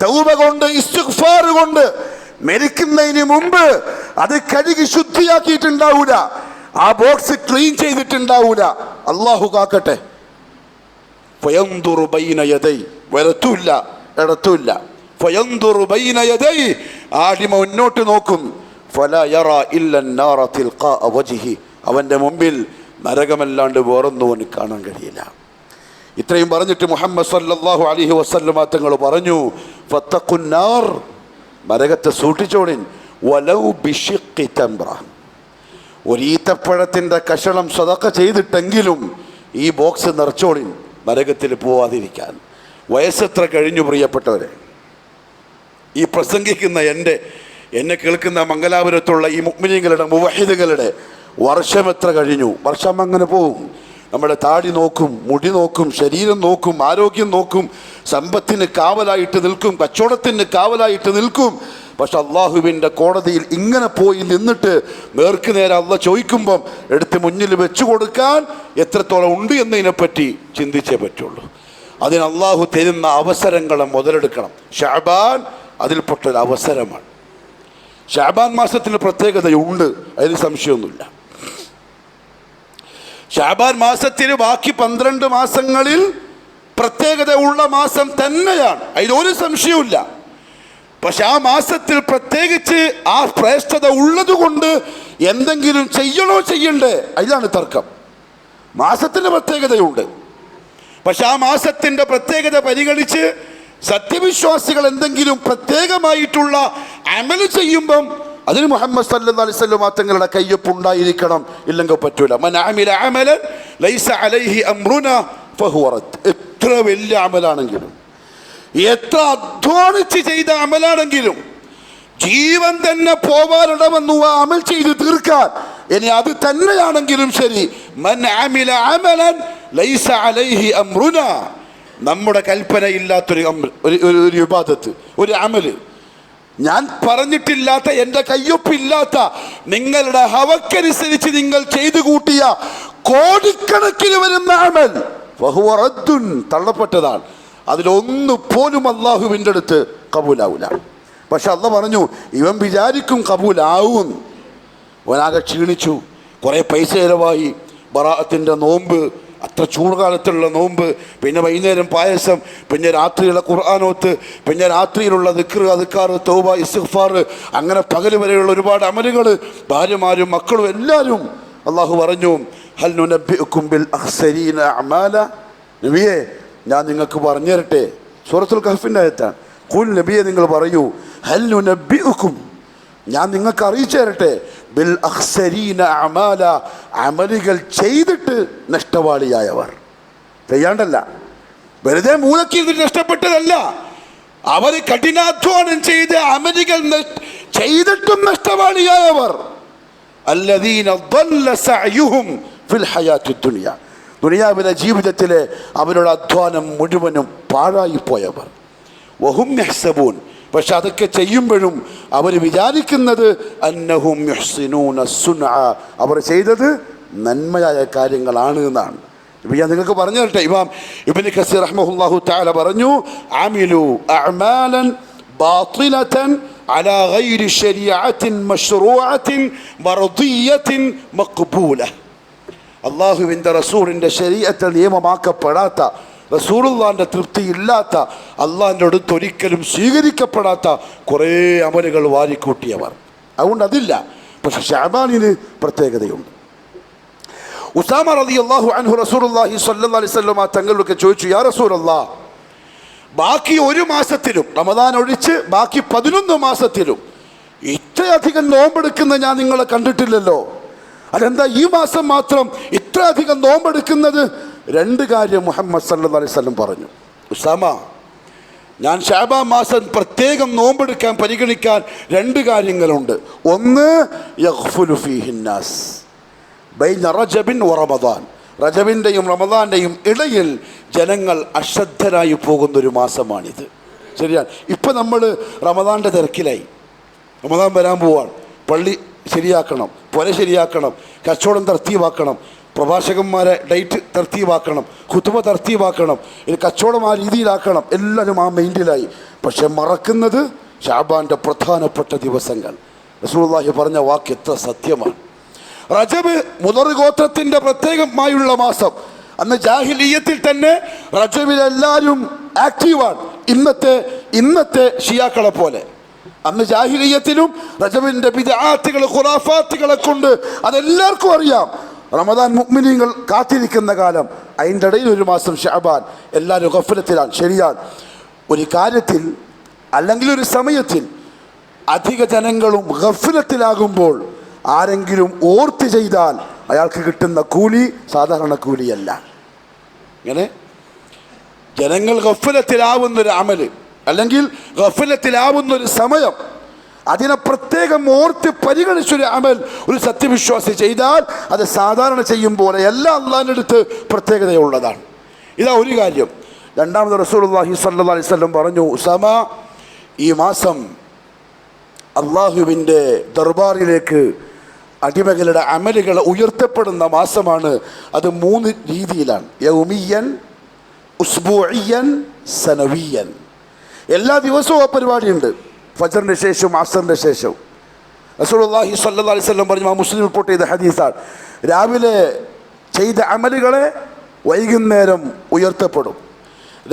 തൗബ കൊണ്ട്, ഇസ്തിഗ്ഫാർ കൊണ്ട് മരിക്കുന്നതിന് മുമ്പ് അത് കഴുകി ശുദ്ധിയാക്കിയിട്ടുണ്ടാവൂല, ആ ബോക്സ് ക്ലീൻ ചെയ്തിട്ടുണ്ടാവൂല. അല്ലാഹു കാക്കട്ടെ. ഫയൻദുറു ബൈന യദൈ, വലത്തുമില്ല ഇടത്തുമില്ല. ഫയൻദുറു ബൈന യദൈ, ആദിമ മുന്നോട്ട് നോക്കും. ഫലാ യറാ ഇല്ല നാറ തിൽഖാ വജ്ഹി, അവന്റെ മുമ്പിൽ നരകമല്ലാണ്ട് വേറൊന്നും അവന് കാണാൻ കഴിയില്ല. ഇത്രയും പറഞ്ഞിട്ട് മുഹമ്മദ് സല്ലല്ലാഹു അലൈഹി വസല്ലമ തങ്ങൾ പറഞ്ഞു, ഫത്തഖുന്നാർ, നരകത്തെ സൂക്ഷിച്ചോളിൻ, വലൗ ബിശിഖ്ഖി തംറ, ഒരു ഈത്തപ്പഴത്തിൻ്റെ കഷണം സദഖ ചെയ്തിട്ടെങ്കിലും ഈ ബോക്സ് നിറച്ചോളിൻ, നരകത്തിൽ പോവാതിരിക്കാൻ. വയസ്സെത്ര കഴിഞ്ഞു പ്രിയപ്പെട്ടവരെ? ഈ പ്രസംഗിക്കുന്ന എന്നെ കേൾക്കുന്ന മംഗലാപുരത്തുള്ള ഈ മുഅ്മിനീങ്ങളുടെ, മുവഹിദുകളുടെ വർഷം എത്ര കഴിഞ്ഞു? വർഷം അങ്ങനെ പോവും. നമ്മുടെ താടി നോക്കും, മുടി നോക്കും, ശരീരം നോക്കും, ആരോഗ്യം നോക്കും, സമ്പത്തിന് കാവലായിട്ട് നിൽക്കും, കച്ചവടത്തിന് കാവലായിട്ട് നിൽക്കും. പക്ഷെ അള്ളാഹുവിൻ്റെ കോടതിയിൽ ഇങ്ങനെ പോയി നിന്നിട്ട് നേർക്ക് നേരെ അള്ളാഹ് ചോദിക്കുമ്പം എടുത്ത് മുന്നിൽ വെച്ചു കൊടുക്കാൻ എത്രത്തോളം ഉണ്ട് എന്നതിനെപ്പറ്റി ചിന്തിച്ചേ പറ്റുള്ളൂ. അതിന് അള്ളാഹു തരുന്ന അവസരങ്ങളെ മുതലെടുക്കണം. ഷഅബാൻ അതിൽപ്പെട്ടൊരു അവസരമാണ്. ഷഅബാൻ മാസത്തിന് പ്രത്യേകതയുണ്ട്, അതിന് സംശയമൊന്നുമില്ല. ഷഅബാൻ മാസത്തിന് ബാക്കി 12 മാസങ്ങളിൽ പ്രത്യേകത ഉള്ള മാസം തന്നെയാണ്, അതിലൊരു സംശയവുമില്ല. പക്ഷെ ആ മാസത്തിൽ പ്രത്യേകിച്ച് ആ ശ്രേഷ്ഠത ഉള്ളത് കൊണ്ട് എന്തെങ്കിലും ചെയ്യണോ ചെയ്യണ്ടേ, അതിലാണ് തർക്കം. മാസത്തിന് പ്രത്യേകതയുണ്ട്, പക്ഷെ ആ മാസത്തിൻ്റെ പ്രത്യേകത പരിഗണിച്ച് സത്യവിശ്വാസികൾ എന്തെങ്കിലും പ്രത്യേകമായിട്ടുള്ള അമല് ചെയ്യുമ്പം അതിന് മുഹമ്മദ് സല്ലല്ലാഹു അലൈഹി വസല്ലം തങ്ങളുടെ കയ്യൊപ്പ് ഉണ്ടായിരിക്കണം, ഇല്ലെങ്കിൽ പറ്റൂല. മൻ അമില അമലൻ ലൈസ അലൈഹി അംറുനാ ഫഹുവ റദ്ദ്. എത്ര വലിയ അമലാണെങ്കിലും, എത്ര അധ്വാനിച്ച് ചെയ്ത അമലാണെങ്കിലും, ജീവൻ തന്നെ പോവാനിടവന്നു ആ അമൽ ചെയ്ത് തീർക്കാൻ, ഇനി അത് തന്നെയാണെങ്കിലും ശരി, മൻ അമില അമലൻ ലൈസ അലൈഹി അംറുനാ, നമ്മുടെ കൽപ്പനയില്ലാത്തൊരു ഒരു ഇബാദത്ത്, ഒരു അമല്, ഞാൻ പറഞ്ഞിട്ടില്ലാത്ത, എൻ്റെ കയ്യൊപ്പില്ലാത്ത, നിങ്ങളുടെ ഹവക്കനുസരിച്ച് നിങ്ങൾ ചെയ്തു കൂട്ടിയ കോടിക്കണക്കിന് വരുന്ന അമൽ ഫഹുവ റദ്ദുൻ, തള്ളപ്പെട്ടതാണ്. അതിലൊന്നു പോലും അള്ളാഹുവിൻ്റെ അടുത്ത് കബൂലാവൂല. പക്ഷെ അള്ളാഹ് പറഞ്ഞു, ഇവൻ വിചാരിക്കും കബൂലാവും. അവനാകെ ക്ഷീണിച്ചു, കുറേ പൈസ ചിലവായി, ബറാഅത്തിൻ്റെ നോമ്പ്, അത്ര ചൂടുകാലത്തുള്ള നോമ്പ്, പിന്നെ വൈകുന്നേരം പായസം, പിന്നെ രാത്രിയുള്ള ഖുർആനോത്ത്, പിന്നെ രാത്രിയിലുള്ള ദിക്ർ, അദ്കാർ, തൗബ, ഇസ്തിഗ്ഫാർ, അങ്ങനെ പകൽ വരെയുള്ള ഒരുപാട് അമലുകൾ, ഭാര്യമാരും മക്കളും എല്ലാവരും. അള്ളാഹു പറഞ്ഞു, ഹൽ നുനബ്ബിഉകും ബിൽ അഖ്സരീന അഅമാല, നബിയെ ഞാൻ നിങ്ങൾക്ക് പറഞ്ഞു തരട്ടെ. സൂറത്തുൽ കഹ്ഫിൻ്റെ ആയത്താണ്. ഖുൽ, നബിയെ നിങ്ങൾ പറയൂ, ഹൽ നുനബ്ബിഉകും, ഞാൻ നിങ്ങൾക്ക് അറിയിച്ചു തരട്ടെ, ബിൽ അഖ്സരീന അഅമാല, അമലുകൾ ചെയ്തിട്ട് നഷ്ടവാളിയായവർ. ചെയ്യാണ്ടല്ല, വെറുതെ മൂലക്കിരുന്നിട്ട് നഷ്ടപ്പെട്ടതല്ല, അവർ കഠിനാധ്വാനം ചെയ്ത് അമലുകൾ ചെയ്തിട്ടും നഷ്ടവാളിയായവർ. അല്ലദീന ضل സഅയുഹും ഫിൽ ഹയാത്തി ദുനിയ, ദുനിയാവിലെ ജീവിതത്തിലെ അവരുടെ അധ്വാനം മുഴുവനും പാഴായിപ്പോയവർ. വഹും യഹ്സബൂൻ, പക്ഷെ അതൊക്കെ ചെയ്യുമ്പോഴും അവർ വിചാരിക്കുന്നത് അന്നഹും യുഹ്സിനൂന സുൻഅ, അവർ ചെയ്തത് നന്മയായ കാര്യങ്ങളാണ് എന്നാണ്. ഇപ്പം ഞാൻ നിങ്ങൾക്ക് പറഞ്ഞു തരട്ടെ. ഇമാം ഇബ്നു കസീർ റഹ്മഹുല്ലാഹു തആല പറഞ്ഞു, അമിലു അഅമാലൻ ബാത്തിലതൻ അലാ ഗൈരി ശരീഅത്തിൻ മശ്റൂഅത്തിൻ മർദിയത്തിൻ മഖ്ബൂല. അല്ലാഹുവിൻ്റെ റസൂലിൻ്റെ ശരീഅത്തിൽ നിയമമാക്കപ്പെടാത്ത, റസൂലുള്ളാഹിൻ്റെ തൃപ്തി ഇല്ലാത്ത, അള്ളാഹിൻ്റെ അടുത്ത് ഒരിക്കലും സ്വീകരിക്കപ്പെടാത്ത കുറേ അമലുകൾ വാരിക്കൂട്ടിയവർ. അതുകൊണ്ട് അതില്ല. പക്ഷെ ശഅബാനിന് പ്രത്യേകതയുണ്ട്. ഉസാമ റളിയല്ലാഹു അൻഹു റസൂലുള്ളാഹി സ്വല്ലല്ലാഹു അലൈഹി വസല്ലം തങ്ങളൊക്കെ ചോദിച്ചു, യാ റസൂലല്ലാഹ്, ബാക്കി ഒരു മാസത്തിലും, റമദാൻ ഒഴിച്ച് ബാക്കി 11 മാസത്തിലും ഇത്രയധികം നോമ്പെടുക്കുന്ന ഞാൻ നിങ്ങളെ കണ്ടിട്ടില്ലല്ലോ, അതെന്താ ഈ മാസം മാത്രം ഇത്രയധികം നോമ്പെടുക്കുന്നത്? 2 കാര്യം മുഹമ്മദ് സല്ലല്ലാഹു അലൈഹി വസല്ലം പറഞ്ഞു. ഉസാമ, ഞാൻ ശഅബാൻ മാസം പ്രത്യേകം നോമ്പെടുക്കാൻ പരിഗണിക്കാൻ 2 കാര്യങ്ങളുണ്ട്. ഒന്ന്, യഗ്ഫുലു ഫീഹിന്നാസ് ബൈന റജബിൻ വ റമദാൻ, റജബിൻ്റെയും റമദാൻ്റെയും ഇടയിൽ ജനങ്ങൾ അശ്രദ്ധരായി പോകുന്നൊരു മാസമാണിത്. ശരിയാണ്. ഇപ്പം നമ്മൾ റമദാൻ്റെ തിരക്കിലായി. റമദാൻ വരാൻ പോവാണ്, പള്ളി ശരിയാക്കണം, പുര ശരിയാക്കണം, കച്ചവടം തർത്തീവാക്കണം, പ്രഭാഷകന്മാരെ ഡേറ്റ് തർത്തീവാക്കണം, ഖുതുബ തർത്തീവാക്കണം, ഇത് കച്ചവടം ആ രീതിയിലാക്കണം, എല്ലാവരും ആ മൈൻഡിലായി. പക്ഷെ മറക്കുന്നത് ശഅബാന്റെ പ്രധാനപ്പെട്ട ദിവസങ്ങൾ. റസൂലുള്ളാഹി പറഞ്ഞ വാക്ക് എത്ര സത്യമാണ്. റജബ് മുദർ ഗോത്രത്തിന്റെ പ്രത്യേകമായുള്ള മാസം. അന്ന് ജാഹിലിയ്യത്തിൽ തന്നെ റജബിലെല്ലാവരും ആക്റ്റീവാണ്. ഇന്നത്തെ ഷിയാക്കളെ പോലെ അന്ന് ജാഹിലിയ്യത്തിലും റജബിന്റെ ബിദ്അത്തുകൾ ഖുറാഫാത്തുകളെ കൊണ്ട് അതെല്ലാവർക്കും അറിയാം. റമദാൻ മുഅ്മിനീങ്ങൾ കാത്തിരിക്കുന്ന കാലം, അതിൻ്റെ ഇടയിൽ ഒരു മാസം ശഅബാൻ, എല്ലാവരും ഗഫലത്തിലാണ്. ശരിയാണ്, ഒരു കാര്യത്തിൽ അല്ലെങ്കിൽ ഒരു സമയത്തിൽ അധിക ജനങ്ങളും ഗഫലത്തിലാകുമ്പോൾ ആരെങ്കിലും ഓർത്ത് ചെയ്താൽ അയാൾക്ക് കിട്ടുന്ന കൂലി സാധാരണ കൂലിയല്ല. ഇങ്ങനെ ജനങ്ങൾ ഗഫലത്തിലാവുന്നൊരു അമല് അല്ലെങ്കിൽ ഗഫലത്തിലാവുന്നൊരു സമയം, അതിനെ പ്രത്യേകം ഓർത്ത് പരിഗണിച്ചൊരു അമൽ ഒരു സത്യവിശ്വാസി ചെയ്താൽ അത് സാധാരണ ചെയ്യും പോലെ എല്ലാ അള്ളാഹിൻ്റെ അടുത്ത് പ്രത്യേകതയുള്ളതാണ്. ഇതാ ഒരു കാര്യം. രണ്ടാമത് റസൂലുള്ളാഹി സ്വല്ലല്ലാഹി അലൈഹി വസല്ലം പറഞ്ഞു, ഉസാമ, ഈ മാസം അള്ളാഹുവിൻ്റെ ദർബാറിലേക്ക് അടിമകളുടെ അമലുകൾ ഉയർത്തപ്പെടുന്ന മാസമാണ്. അത് 3 രീതിയിലാണ്: യൗമിയൻ, ഉസ്ബൂഇയൻ, സനവിയൻ. എല്ലാ ദിവസവും ആ പരിപാടിയുണ്ട്. ഫജറിന് ശേഷവും അസറിന് ശേഷവും. റസൂലുള്ളാഹി സ്വല്ലല്ലാഹി അലൈഹി വസല്ലം പറഞ്ഞു, മുസ്ലിം റിപ്പോർട്ട് ചെയ്ത ഹദീസാണ്, രാവിലെ ചെയ്ത അമലുകളെ വൈകുന്നേരം ഉയർത്തപ്പെടും,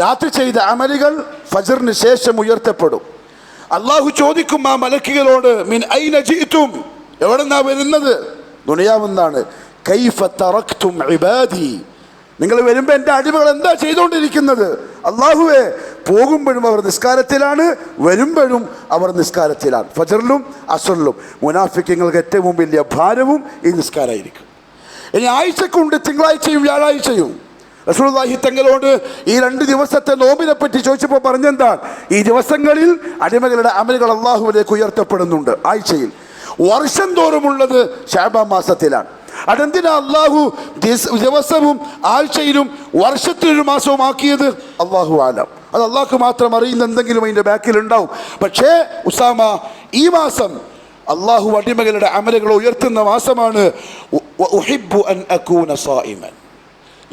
രാത്രി ചെയ്ത അമലുകൾ ഫജറിന് ശേഷം ഉയർത്തപ്പെടും. അള്ളാഹു ചോദിക്കും ആ മലക്കുകളോട്, മിൻ ഐന ജിഇതും, എവിടെന്നാ വരുന്നത്? ദുനിയാവെന്നാണ്. കൈഫ തറക്തും ഇബാദി, നിങ്ങൾ വരുമ്പോൾ എൻ്റെ അടിമകൾ എന്താ ചെയ്തുകൊണ്ടിരിക്കുന്നത്? അള്ളാഹുവേ, പോകുമ്പോഴും അവർ നിസ്കാരത്തിലാണ്, വരുമ്പോഴും അവർ നിസ്കാരത്തിലാണ്. ഫജറിലും അസറിലും. മുനാഫിക്കങ്ങൾക്ക് ഏറ്റവും വലിയ ഭാരവും ഈ നിസ്കാരമായിരിക്കും. ഇനി ആഴ്ചക്കുണ്ട് തിങ്കളാഴ്ചയും വ്യാഴാഴ്ചയും. റസൂലുള്ളാഹി തങ്ങളോട് ഈ 2 ദിവസത്തെ നോമ്പിനെ പറ്റി ചോദിച്ചപ്പോൾ പറഞ്ഞെന്താണ്? ഈ ദിവസങ്ങളിൽ അടിമകളുടെ അമലുകൾ അള്ളാഹുവിലേക്ക് ഉയർത്തപ്പെടുന്നുണ്ട് ആഴ്ചയിൽ. വർഷം തോറുമുള്ളത് ശഅബാൻ മാസത്തിലാണ്. അതെന്തിനാ അള്ളാഹു ദിവസവും ആഴ്ചയിലും വർഷത്തിലൊരു മാസവും ആക്കിയത്? അള്ളാഹു ആലം. അത് അള്ളാഹ്ക്ക് മാത്രം അറിയുന്ന എന്തെങ്കിലും അതിൻ്റെ ബാക്കിൽ ഉണ്ടാവും. പക്ഷേ ഉസാമ, ഈ മാസം അള്ളാഹു അടിമകളുടെ അമലുകൾ ഉയർത്തുന്ന മാസമാണ്. ഉഹിബ്ബു അൻ അകൂന സായിമൻ,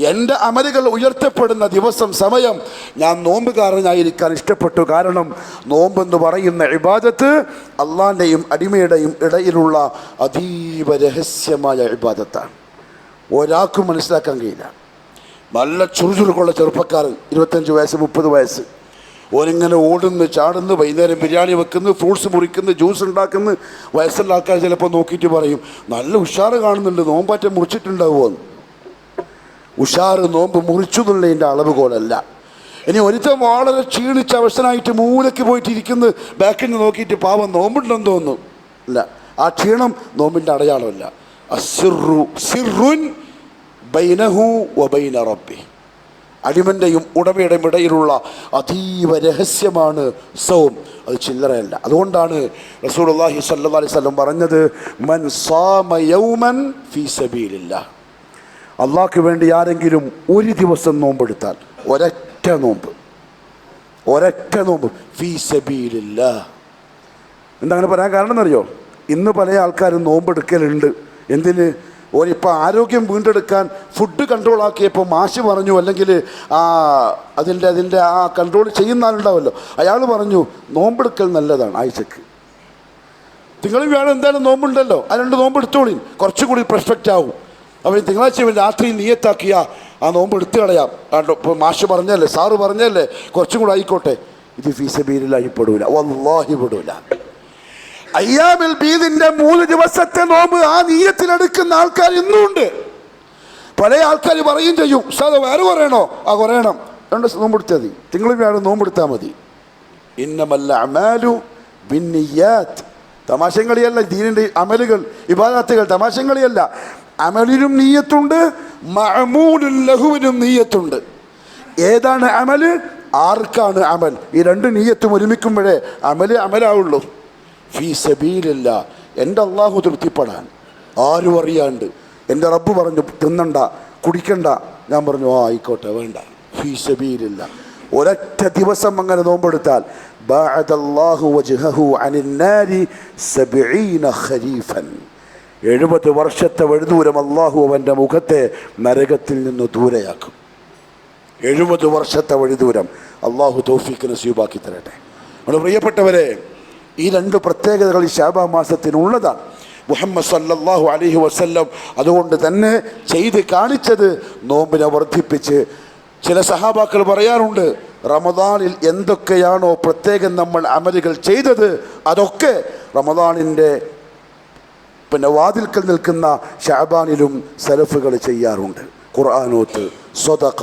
എൻ്റെ അമലുകൾ ഉയർത്തപ്പെടുന്ന ദിവസം, സമയം ഞാൻ നോമ്പുകാരനായിരിക്കാൻ ഇഷ്ടപ്പെട്ടു. കാരണം നോമ്പെന്ന് പറയുന്ന ഇബാദത്ത് അള്ളാഹിൻ്റെയും അടിമയുടെയും ഇടയിലുള്ള അതീവ രഹസ്യമായ ഇബാദത്താണ്. ഒരാൾക്കും മനസ്സിലാക്കാൻ കഴിയില്ല. നല്ല ചുറുചുറുക്കുള്ള ചെറുപ്പക്കാരൻ, 25 വയസ്സ് 30 വയസ്സ്, ഓനിങ്ങനെ ഓടുന്നു ചാടുന്നു, വൈകുന്നേരം ബിരിയാണി വെക്കുന്നു, ഫ്രൂട്ട്സ് മുറിക്കുന്നു, ജ്യൂസ് ഉണ്ടാക്കുന്നു. വയസ്സുള്ള ആൾക്കാർ ചിലപ്പോൾ നോക്കിയിട്ട് പറയും, നല്ല ഉഷാറ് കാണുന്നുണ്ട്, നോമ്പാറ്റം മുറിച്ചിട്ടുണ്ടാവുമോ? ഉഷാറ് നോമ്പ് മുറിച്ചു എന്നുള്ളതിൻ്റെ അളവുകോലല്ല. ഇനി ഒരുത്തം വളരെ ക്ഷീണിച്ച് അവശനായിട്ട് മൂലയ്ക്ക് പോയിട്ട് ഇരിക്കുന്നത് ബാക്കിൽ നിന്ന് നോക്കിയിട്ട് പാവം നോമ്പുണ്ടെന്ന് തോന്നുന്നു. അല്ല, ആ ക്ഷീണം നോമ്പിൻ്റെ അടയാളമല്ല. അസ്സിറു സിറുൻ ബൈനഹു വബൈന റബ്ബി, അടിമൻ്റെയും ഉടമയുടെയും ഇടയിലുള്ള അതീവ രഹസ്യമാണ് സൗം. അത് ചില്ലറയല്ല. അതുകൊണ്ടാണ് റസൂലുള്ളാഹി സ്വല്ലല്ലാഹി അലൈഹി വസല്ലം പറഞ്ഞത്, മൻ സാമ യൗമൻ ഫീ സബീലില്ലാഹ്, അള്ളാഹ്ക്ക് വേണ്ടി ആരെങ്കിലും ഒരു ദിവസം നോമ്പെടുത്താൽ, ഒരൊറ്റ നോമ്പ് ഫീ സബീലില്ലാഹ്. എന്താ അങ്ങനെ പറയാൻ കാരണം എന്നറിയോ? ഇന്ന് പല ആൾക്കാരും നോമ്പെടുക്കലുണ്ട്. എന്തിന്? ഓരിപ്പോൾ ആരോഗ്യം വീണ്ടെടുക്കാൻ ഫുഡ് കൺട്രോൾ ആക്കിയപ്പോൾ മാഷ് പറഞ്ഞു, അല്ലെങ്കിൽ അതിൻ്റെ ആ കൺട്രോൾ ചെയ്യുന്ന ആളുണ്ടാവുമല്ലോ, അയാൾ പറഞ്ഞു നോമ്പെടുക്കൽ നല്ലതാണ് ആഴ്ചക്ക്. തിങ്കളും വ്യാഴം എന്തായാലും നോമ്പുണ്ടല്ലോ, ആ 2 നോമ്പെടുത്തോളി, കുറച്ചുകൂടി പെർഫെക്റ്റ് ആവും. അപ്പോൾ തിങ്കളാഴ്ച രാത്രി നിയത്താക്കിയ ആ നോമ്പ് എടുത്തു കളയാം. ഇപ്പോൾ മാഷ് പറഞ്ഞല്ലേ, സാറ് പറഞ്ഞല്ലേ, കുറച്ചും കൂടെ ആയിക്കോട്ടെ. ഇത് ഫീ സബീലില്ലാഹി പെടൂല, വല്ലാഹി പെടൂല. അയ്യാമുൽ ബീദിന്റെ 3 ദിവസത്തെ നോമ്പ് ആ നിയ്യത്തിലെടുക്കുന്ന ആൾക്കാർ ഇന്നും ഉണ്ട്. പല ആൾക്കാർ പറയും ചെയ്യും, ഉസ്താദ് വേറെ കുറയണോ? ആ കുറയണം, 2 നോമ്പെടുത്താൽ മതി, തിങ്കളും വ്യാഴം നോമ്പെടുത്താൽ മതി. ഇന്നമൽ അഅ്മാലു ബിന്നിയ്യാത്ത്. തമാശകളിയല്ല ദീനിൻ്റെ അമലുകൾ, ഇബാദത്തുകൾ തമാശകളിയല്ല. അമലിനും നീയത്തുണ്ട്, മഅമൂലുൽ ലഹുവിനും നീയത്തുണ്ട്. ഏതാണ് അമല്, ആർക്കാണ് അമൽ? ഈ 2 നീയത്തും ഒരുമിക്കുമ്പോഴേ അമലാവുള്ളൂ. ഫീ സബീലില്ലാഹ്, എൻ്റെ അള്ളാഹു തൃപ്തിപ്പെടാൻ, ആരും അറിയാണ്ട്. എൻ്റെ റബ്ബ് പറഞ്ഞു തിന്നണ്ട കുടിക്കണ്ട, ഞാൻ പറഞ്ഞു ആയിക്കോട്ടെ വേണ്ട. ഫീ സബീലില്ലാഹ്, ഒരൊറ്റ ദിവസം അങ്ങനെ നോമ്പെടുത്താൽ ബഅദല്ലാഹു വജ്ഹഹു അനിൻ നാരി 70 ഖരീഫൻ, 70 വർഷത്തെ വഴിദൂരം അള്ളാഹു അവൻ്റെ മുഖത്തെ നരകത്തിൽ നിന്ന് ദൂരെയാക്കും. 70 വർഷത്തെ വഴിദൂരം. അള്ളാഹു തൗഫീഖ് നസീബാക്കി തരട്ടെ. നമ്മുടെ പ്രിയപ്പെട്ടവരെ, ഈ 2 പ്രത്യേകതകൾ ഈ ശഅബാൻ മാസത്തിനുള്ളതാണ്. മുഹമ്മദ് സല്ലല്ലാഹു അലൈഹി വസല്ലം അതുകൊണ്ട് തന്നെ ചെയ്ത് കാണിച്ചത് നോമ്പിനെ വർദ്ധിപ്പിച്ച്. ചില സഹാബാക്കൾ പറയാറുണ്ട്, റമദാനിൽ എന്തൊക്കെയാണോ പ്രത്യേകം നമ്മൾ അമലുകൾ ചെയ്തത് അതൊക്കെ റമദാനിൻ്റെ വാതിൽക്കൽ നിൽക്കുന്ന ശഅബാനിലും സലഫുകൾ ചെയ്യാറുണ്ട്. ഖുർആനോത്ത്, സ്വദഖ,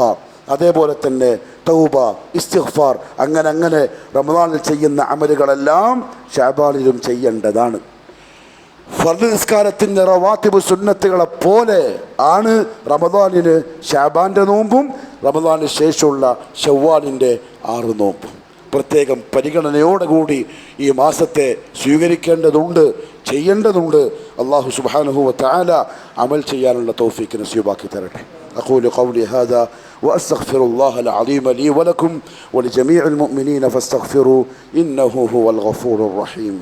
അതേപോലെ തന്നെ തൗബ, ഇസ്തിഗ്ഫാർ, അങ്ങനെ റമദാനിൽ ചെയ്യുന്ന അമലുകളെല്ലാം ശഅബാനിലും ചെയ്യേണ്ടതാണ്. ഫർദ് നിസ്കാരത്തിൻ്റെ റവാത്തിബ് സുന്നത്തുകളെ പോലെ ആണ് റമദാനിന് ശഅബാൻ്റെ നോമ്പും റമദാനിന് ശേഷമുള്ള ശവ്വാലിൻ്റെ 6 നോമ്പും. പ്രത്യേകം പരിഗണനയോടുകൂടി ഈ മാസത്തെ സ്വീകരിക്കേണ്ടതുണ്ട്, ചെയ്യേണ്ടതുണ്ട്. അല്ലാഹു സുബ്ഹാനഹു വ തആല അമൽ ചെയ്യാനുള്ള തൗഫീഖ് നസീബാക്കി തരട്ടെ. അഖൂലു ഖൗലി ഹാദാ വഅസ്തഗ്ഫിറുല്ലാഹൽ അലീമ ലീ വലക്കും വലിജമീഇൽ മുഅ്മിനീന ഫസ്തഗ്ഫിറൂ ഇന്നഹു ഹുവൽ ഗഫൂറുർ റഹീം.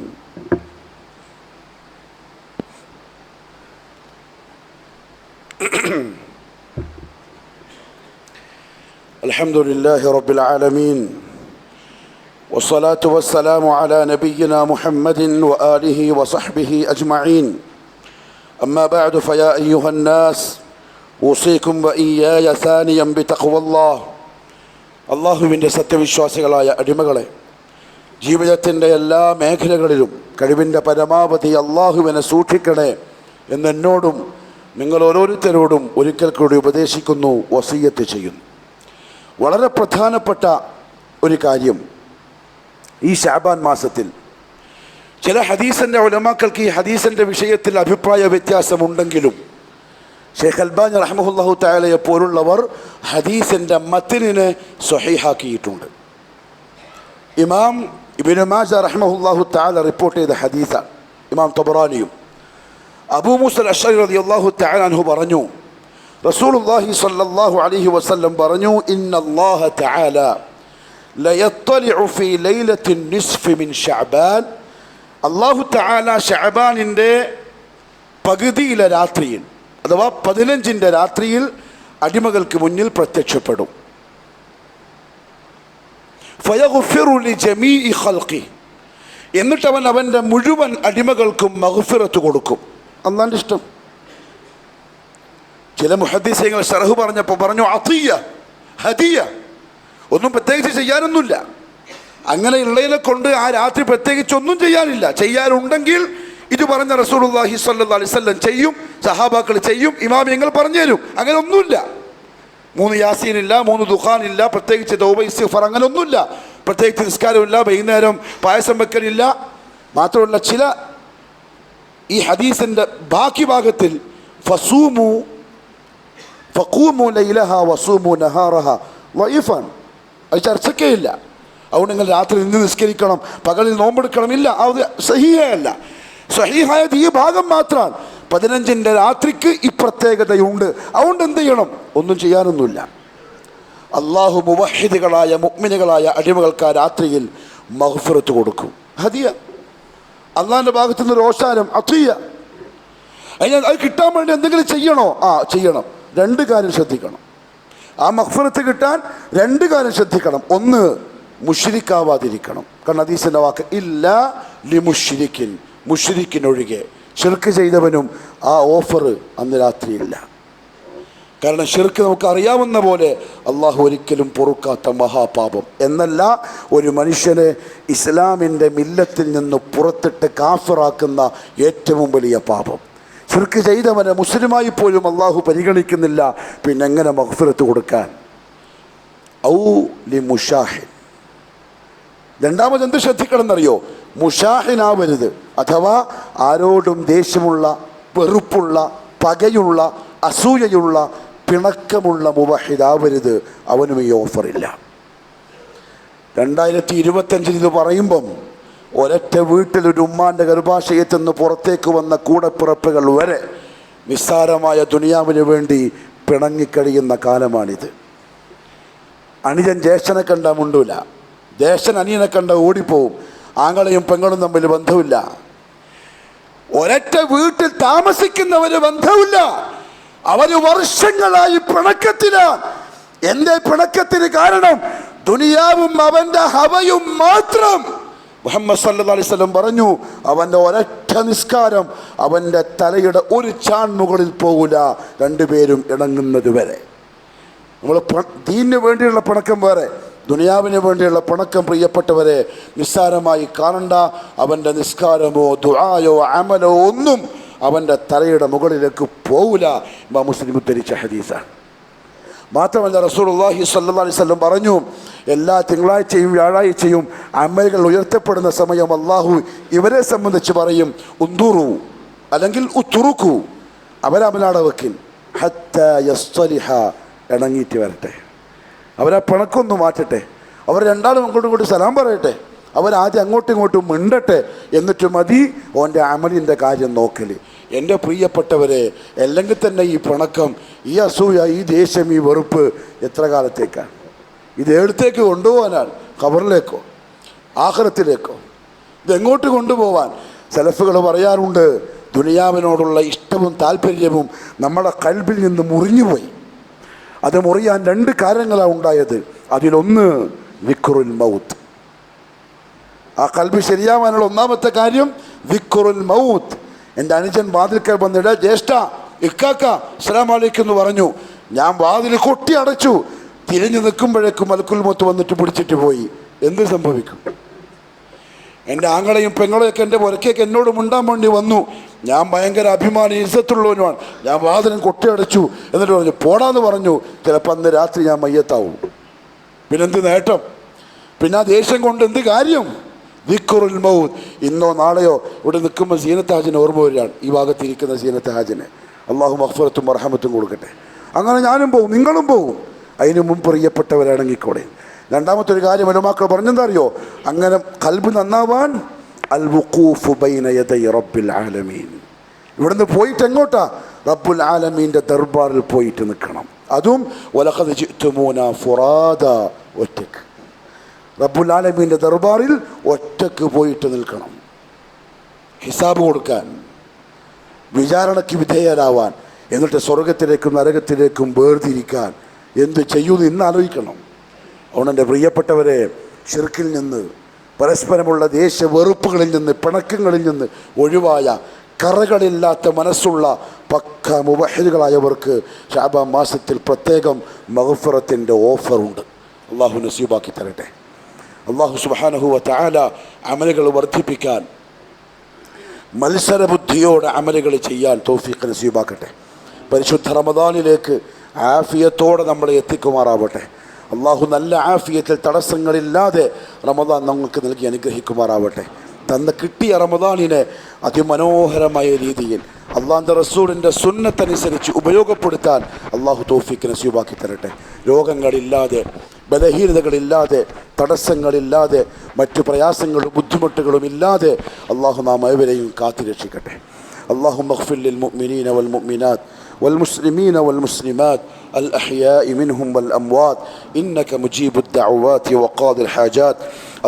അൽഹംദുലില്ലാഹി റബ്ബിൽ ആലമീൻ والصلاة والسلام على نبينا محمد وآله وصحبه أجمعين. أما بعد فيا أيها الناس أوصيكم وإياي ثانيا بتقوى الله. അള്ളാഹുവിൻ്റെ സത്യവിശ്വാസികളായ അടിമകളെ, ജീവിതത്തിൻ്റെ എല്ലാ മേഖലകളിലും കഴിവിൻ്റെ പരമാവധി അള്ളാഹുവിനെ സൂക്ഷിക്കണേ എന്നോടും നിങ്ങൾ ഓരോരുത്തരോടും ഒരിക്കൽ കൂടി ഉപദേശിക്കുന്നു, വസിയ്യത്ത് ചെയ്യുന്നു. വളരെ പ്രധാനപ്പെട്ട ഒരു കാര്യം, ഈ ശഅബാൻ മാസത്തിൽ ചില ഹദീസിൻ്റെ ഉലമാക്കൾക്ക് ഈ ഹദീസിൻ്റെ വിഷയത്തിൽ അഭിപ്രായ വ്യത്യാസമുണ്ടെങ്കിലും ഷെയ്ഖ് അൽബാനി റഹ്മഹുല്ലാഹു തആലയെ പോലുള്ളവർ ഹദീസിൻ്റെ മത്നിനെ സ്വഹീഹാക്കിയിട്ടുണ്ട്. ഇമാം ഇബ്നു മാജ റഹ്മഹുല്ലാഹു തആല റിപ്പോർട്ട് ചെയ്ത ഹദീസാണ്. ഇമാം തബറാനിയും അബൂ മൂസ അശ്അരി റളിയല്ലാഹു തആല അൻഹു പറഞ്ഞു, റസൂലുള്ളാഹി സ്വല്ലല്ലാഹു അലൈഹി വസല്ലം പറഞ്ഞു, ഇന്നല്ലാഹ തആല ലയത്തലിഉ ഫീ ലൈലത്തിൻ നിസ്ഫി മിൻ ശഅബാൻ. അല്ലാഹു തആല ശഅബാനിൻ്റെ പകുതിയിലെ രാത്രിയിൽ അഥവാ 15ൻ്റെ രാത്രിയിൽ അടിമകൾക്ക് മുന്നിൽ പ്രത്യക്ഷപ്പെടും. ഫയഗ്ഫിറു ലിജമീഇ ഖൽഖി, എന്നിട്ട് അവൻ അവൻ്റെ മുഴുവൻ അടിമകൾക്കും മഗ്ഫിറത്ത് കൊടുക്കും. അല്ലാഹുവിൻ്റെ ഇഷ്ടം. ചില മുഹദ്ദിസീങ്ങൾ ശറഹ് പറഞ്ഞപ്പോൾ പറഞ്ഞു അതിയ, ഹദിയ, ഒന്നും പ്രത്യേകിച്ച് ചെയ്യാനൊന്നുമില്ല. അങ്ങനെയുള്ളതിനെ കൊണ്ട് ആ രാത്രി പ്രത്യേകിച്ച് ഒന്നും ചെയ്യാനില്ല. ചെയ്യാനുണ്ടെങ്കിൽ ഇത് പറഞ്ഞ റസൂലുള്ളാഹി സ്വല്ലല്ലാഹു അലൈഹി വസല്ലം ചെയ്യും, സഹാബാക്കൾ ചെയ്യും, ഇമാമിയങ്ങൾ പറഞ്ഞു തരും. അങ്ങനെ ഒന്നുമില്ല. 3 യാസീനില്ല, 3 ദുഖാനില്ല, പ്രത്യേകിച്ച് തൗബ ഇസ്തിഗ്ഫാർ, അങ്ങനെ ഒന്നുമില്ല. പ്രത്യേകിച്ച് നിസ്കാരമില്ല, വൈകുന്നേരം പായസം വെക്കലില്ല. മാത്രമല്ല ചില ഈ ഹദീസിൻ്റെ ബാക്കി ഭാഗത്തിൽ ഫസൂമു ഫഖൂമു ലൈലഹ വസൂമു നഹാറഹ വഇഫൻ, അത് ചർച്ചക്കേ ഇല്ല. അതുകൊണ്ട് നിങ്ങൾ രാത്രി നിന്ന് നിസ്കരിക്കണം, പകലിൽ നോമ്പെടുക്കണമില്ല, അത് സഹീഹയല്ല. സഹീഹായത് ഈ ഭാഗം മാത്രമാണ്. 15ൻ്റെ രാത്രിക്ക് ഈ പ്രത്യേകതയുണ്ട്. അതുകൊണ്ട് എന്ത് ചെയ്യണം? ഒന്നും ചെയ്യാനൊന്നുമില്ല. അള്ളാഹു മുവഹിദുകളായ മുഅ്മിനുകളായ അടിമകൾക്ക് ആ രാത്രിയിൽ മഗ്ഫിറത്ത് കൊടുക്കും. ഹദിയ, അള്ളാഹിൻ്റെ ഭാഗത്തു നിന്ന് റോഷാനം, അതിയ. അത് കിട്ടാൻ വേണ്ടി എന്തെങ്കിലും ചെയ്യണോ? ചെയ്യണം. 2 കാര്യം ശ്രദ്ധിക്കണം. ആ മഗ്ഫിറത്ത് കിട്ടാൻ 2 കാര്യം ശ്രദ്ധിക്കണം. ഒന്ന്, മുശ്രിക്കാവാതിരിക്കണം. കാരണം ഹദീസിൻ്റെ വാക്ക് ഇല്ലാ ലിമുശ്രിക്കിൻ, മുശ്രിക്കിനൊഴികെ. ശിർക്ക് ചെയ്തവനും ആ ഓഫർ അന്ന് രാത്രിയില്ല. കാരണം ശിർക്ക് നമുക്ക് അറിയാവുന്ന പോലെ അള്ളാഹു ഒരിക്കലും പൊറുക്കാത്ത മഹാപാപം എന്നല്ല, ഒരു മനുഷ്യനെ ഇസ്ലാമിൻ്റെ മില്ലത്തിൽ നിന്ന് പുറത്തിട്ട് കാഫിറാക്കുന്ന ഏറ്റവും വലിയ പാപം. ശിർക്ക് ചെയ്തവനെ മുസ്ലിമായി പോലും അള്ളാഹു പരിഗണിക്കുന്നില്ല, പിന്നെ എങ്ങനെ മഗ്ഫിറത്ത് കൊടുക്കാൻ? ഔ ലി മുഷാഹിൻ. 2ാമത് എന്ത് ശ്രദ്ധിക്കണമെന്നറിയോ? മുഷാഹിനാവരുത്. അഥവാ ആരോടും ദേഷ്യമുള്ള, വെറുപ്പുള്ള, പകയുള്ള, അസൂയയുള്ള, പിണക്കമുള്ള മുവഹിദാവരുത്. അവനും ഈ ഓഫറില്ല. 2025 ഇത് പറയുമ്പം ഒരൊറ്റ വീട്ടിലൊരു ഉമ്മാൻ്റെ ഗർഭാശയത്തിൽ നിന്ന് പുറത്തേക്ക് വന്ന കൂടപ്പിറപ്പുകൾ വരെ നിസ്സാരമായ ദുനിയാവിന് വേണ്ടി പിണങ്ങിക്കഴിയുന്ന കാലമാണിത്. അനുജൻ ജ്യേഷ്ഠനെ കണ്ടാൽ മുണ്ടൂല, ജ്യേഷ്ഠൻ അനിയനെ കണ്ട ഓടിപ്പോവും. ആങ്ങളെയും പെങ്ങളും തമ്മിൽ ബന്ധമില്ല. ഒരൊറ്റ വീട്ടിൽ താമസിക്കുന്നവര് ബന്ധമില്ല, അവര് വർഷങ്ങളായി പിണക്കത്തിലാണ്. എന്റെ പിണക്കത്തിന് കാരണം ദുനിയാവും അവന്റെ ഹവയും മാത്രം. മുഹമ്മദ് സല്ലല്ലാഹു അലൈഹി വസല്ലം പറഞ്ഞു, അവന്റെ ഒരൊറ്റ നിസ്കാരം അവന്റെ തലയുടെ ഒരു ചാൺ മുകളിൽ പോകില്ല, രണ്ടുപേരും ഇണങ്ങുന്നത് വരെ. നമ്മൾ ദീനിന് വേണ്ടിയുള്ള പിണക്കം വേറെ, ദുനിയാവിന് വേണ്ടിയുള്ള പിണക്കം പ്രിയപ്പെട്ടവരെ നിസ്സാരമായി കാണണ്ട. അവൻ്റെ നിസ്കാരമോ ദുആയോ അമലോ ഒന്നും അവൻ്റെ തലയുടെ മുകളിലേക്ക് പോവില്ല. ഇമാം മുസ്ലിം ഉദ്ധരിച്ച ഹദീസാണ്. മാത്രമല്ല റസൂലുള്ളാഹി സ്വല്ലല്ലാഹു അലൈഹി വസല്ലം പറഞ്ഞു, എല്ലാ തിങ്കളാഴ്ചയും വ്യാഴാഴ്ചയും അമലുകൾ ഉയർത്തപ്പെടുന്ന സമയം അള്ളാഹു ഇവരെ സംബന്ധിച്ച് പറയും, ഉന്ദുറു അല്ലെങ്കിൽ ഉത്തുറുക്കു, അവരമലാടെ വെക്കിൻ ഹത്താ യസ്തലിഹ, ഇണങ്ങിയിട്ട് വരട്ടെ, അവരാ പിണക്കൊന്ന് മാറ്റട്ടെ, അവർ രണ്ടാളും അങ്ങോട്ടും ഇങ്ങോട്ടും സലാം പറയട്ടെ, അവരാദ്യം അങ്ങോട്ടും ഇങ്ങോട്ടും മിണ്ടട്ടെ, എന്നിട്ട് മതി ഓൻ്റെ അമലിൻ്റെ കാര്യം നോക്കൽ. എൻ്റെ പ്രിയപ്പെട്ടവരെ, അല്ലെങ്കിൽ തന്നെ ഈ പിണക്കം, ഈ അസൂയ, ഈ ദേഷ്യം, ഈ വെറുപ്പ് എത്ര കാലത്തേക്കാണ്? ഇത് എവിടത്തേക്ക് കൊണ്ടുപോകാനാണ്? ഖബറിലേക്കോ ആഖിറത്തിലേക്കോ? ഇതെങ്ങോട്ട് കൊണ്ടുപോകാൻ? സലഫുകൾ പറയാറുണ്ട്, ദുനിയാവിനോടുള്ള ഇഷ്ടവും താല്പര്യവും നമ്മുടെ ഖൽബിൽ നിന്ന് മുറിഞ്ഞുപോയി. അത് മുറിയാൻ രണ്ട് കാരണങ്ങളാണ് ഉണ്ടായത്. അതിലൊന്ന് ദിക്റുൽ മൗത്ത്. ആ ഖൽബ് ശരിയാവാനുള്ള ഒന്നാമത്തെ കാര്യം ദിക്റുൽ മൗത്ത്. എൻ്റെ അനുജൻ വാതിൽക്കൽ വന്നിട, ജ്യേഷ്ഠ, ഇക്കാക്ക, അസ്സലാമു അലൈക്കും എന്ന് പറഞ്ഞു. ഞാൻ വാതിൽ കൊട്ടി അടച്ചു. തിരിഞ്ഞു നിൽക്കുമ്പോഴേക്കും മലക്കുൽ മൗത്ത് വന്നിട്ട് പിടിച്ചിട്ട് പോയി. എന്ത് സംഭവിക്കും? എൻ്റെ ആങ്ങളെയും പെങ്ങളെയൊക്കെ എൻ്റെ പുരക്കേക്ക് എന്നോട് മുണ്ടാൻ വേണ്ടി വന്നു. ഞാൻ ഭയങ്കര അഭിമാനി, ഇസ്സത്തുള്ളവനുമാണ്. ഞാൻ വാതിലും കൊട്ടിയടച്ചു. എന്നിട്ട് പറഞ്ഞു, പോടാന്ന് പറഞ്ഞു. ചിലപ്പോൾ അന്ന് രാത്രി ഞാൻ മയ്യത്താവും. പിന്നെന്ത് നേട്ടം? പിന്നെ ആ ദേഷ്യം കൊണ്ട് എന്ത് കാര്യം? ദിക്റുൽ മൗത്ത്. ഇന്നോ നാളെയോ ഇവിടെ നിൽക്കുമ്പോൾ സീനത്ത് ഹാജിനെ ഓർമ്മ വരികയാണ്, ഈ ഭാഗത്തിരിക്കുന്ന സീനത്ത് ഹാജിനെ. അള്ളാഹു മഗ്ഫിറത്തും റഹ്മത്തും കൊടുക്കട്ടെ. അങ്ങനെ ഞാനും പോവും, നിങ്ങളും പോവും. അതിന് മുമ്പ് പ്രിയപ്പെട്ടവരടങ്ങിക്കോടെ. രണ്ടാമത്തെ ഒരു കാര്യം ഉലമാക്കൾ പറഞ്ഞെന്താ അറിയോ? അങ്ങനെ ഖൽബ് നന്നാവാൻ അൽ വുഖൂഫു ബൈന യദൈ റബ്ബിൽ ആലമീൻ. ഇവിടുന്ന് പോയിട്ട് എങ്ങോട്ടാ? റബ്ബുൽ ആലമീൻ്റെ ദർബാറിൽ പോയിട്ട് നിൽക്കണം. അതും വലഖദ് ജിഅ്തുമൂനാ ഫുറാദാ, ഒറ്റക്ക്. റബ്ബുൽ ആലമീൻ്റെ ദർബാറിൽ ഒറ്റക്ക് പോയിട്ട് നിൽക്കണം. ഹിസാബ് കൊടുക്കാൻ, വിചാരണയ്ക്ക് വിധേയരാവാൻ, എന്നിട്ട് സ്വർഗത്തിലേക്കും നരകത്തിലേക്കും വേർതിരിക്കാൻ എന്ത് ചെയ്യുമെന്ന് ഇന്ന് ആലോചിക്കണം. അതുകൊണ്ട് എൻ്റെ പ്രിയപ്പെട്ടവരെ, ശിർക്കിൽ നിന്ന്, പരസ്പരമുള്ള ദേശ വെറുപ്പുകളിൽ നിന്ന്, പിണക്കങ്ങളിൽ നിന്ന് ഒഴിവായ കറകളില്ലാത്ത മനസ്സുള്ള പക്ക മുവഹിദുകളായവർക്ക് ശഅബാൻ മാസത്തിൽ പ്രത്യേകം മഗ്ഫിറത്തിൻ്റെ ഓഫറുണ്ട്. അള്ളാഹു നസീബാക്കി തരട്ടെ. അള്ളാഹു സുബ്ഹാനഹു വ തആല അമലുകൾ വർദ്ധിപ്പിക്കാൻ, മത്സരബുദ്ധിയോടെ അമലുകൾ ചെയ്യാൻ തൗഫീഖ് നസീബാക്കട്ടെ. പരിശുദ്ധ റമദാനിലേക്ക് ആഫിയത്തോടെ നമ്മളെ എത്തിക്കുമാറാവട്ടെ. അള്ളാഹു നല്ല ആഫിയത്തിൽ തടസ്സങ്ങളില്ലാതെ റമദാൻ നമുക്ക് നൽകി അനുഗ്രഹിക്കുമാറാവട്ടെ. തന്ന് കിട്ടിയ റമദാനിനെ അതിമനോഹരമായ രീതിയിൽ അള്ളാഹുവിൻ്റെ റസൂലിൻ്റെ സുന്നത്തനുസരിച്ച് ഉപയോഗപ്പെടുത്താൻ അള്ളാഹു തൗഫീഖ് നസീബാക്കി തരട്ടെ. രോഗങ്ങളില്ലാതെ, ബലഹീനതകളില്ലാതെ, തടസ്സങ്ങളില്ലാതെ, മറ്റു പ്രയാസങ്ങളും ബുദ്ധിമുട്ടുകളും ഇല്ലാതെ അള്ളാഹു നാം ഏവരെയും കാത്തുരക്ഷിക്കട്ടെ. അല്ലാഹുമ്മ ഗ്ഫിർ ലിൽ മുഅ്മിനീന വൽ മുഅ്മിനാത്ത് والمسلمين والمسلمات الأحياء منهم والأموات إنك مجيب الدعوات وقاضي الحاجات.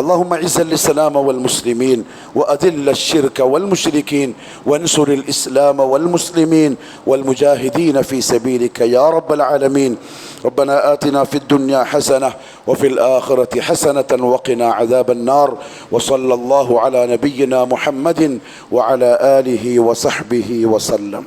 اللهم اعز الإسلام والمسلمين وأذل الشرك والمشركين وانصر الإسلام والمسلمين والمجاهدين في سبيلك يا رب العالمين. ربنا آتنا في الدنيا حسنة وفي الآخرة حسنة وقنا عذاب النار. وصلى الله على نبينا محمد وعلى آله وصحبه وسلم.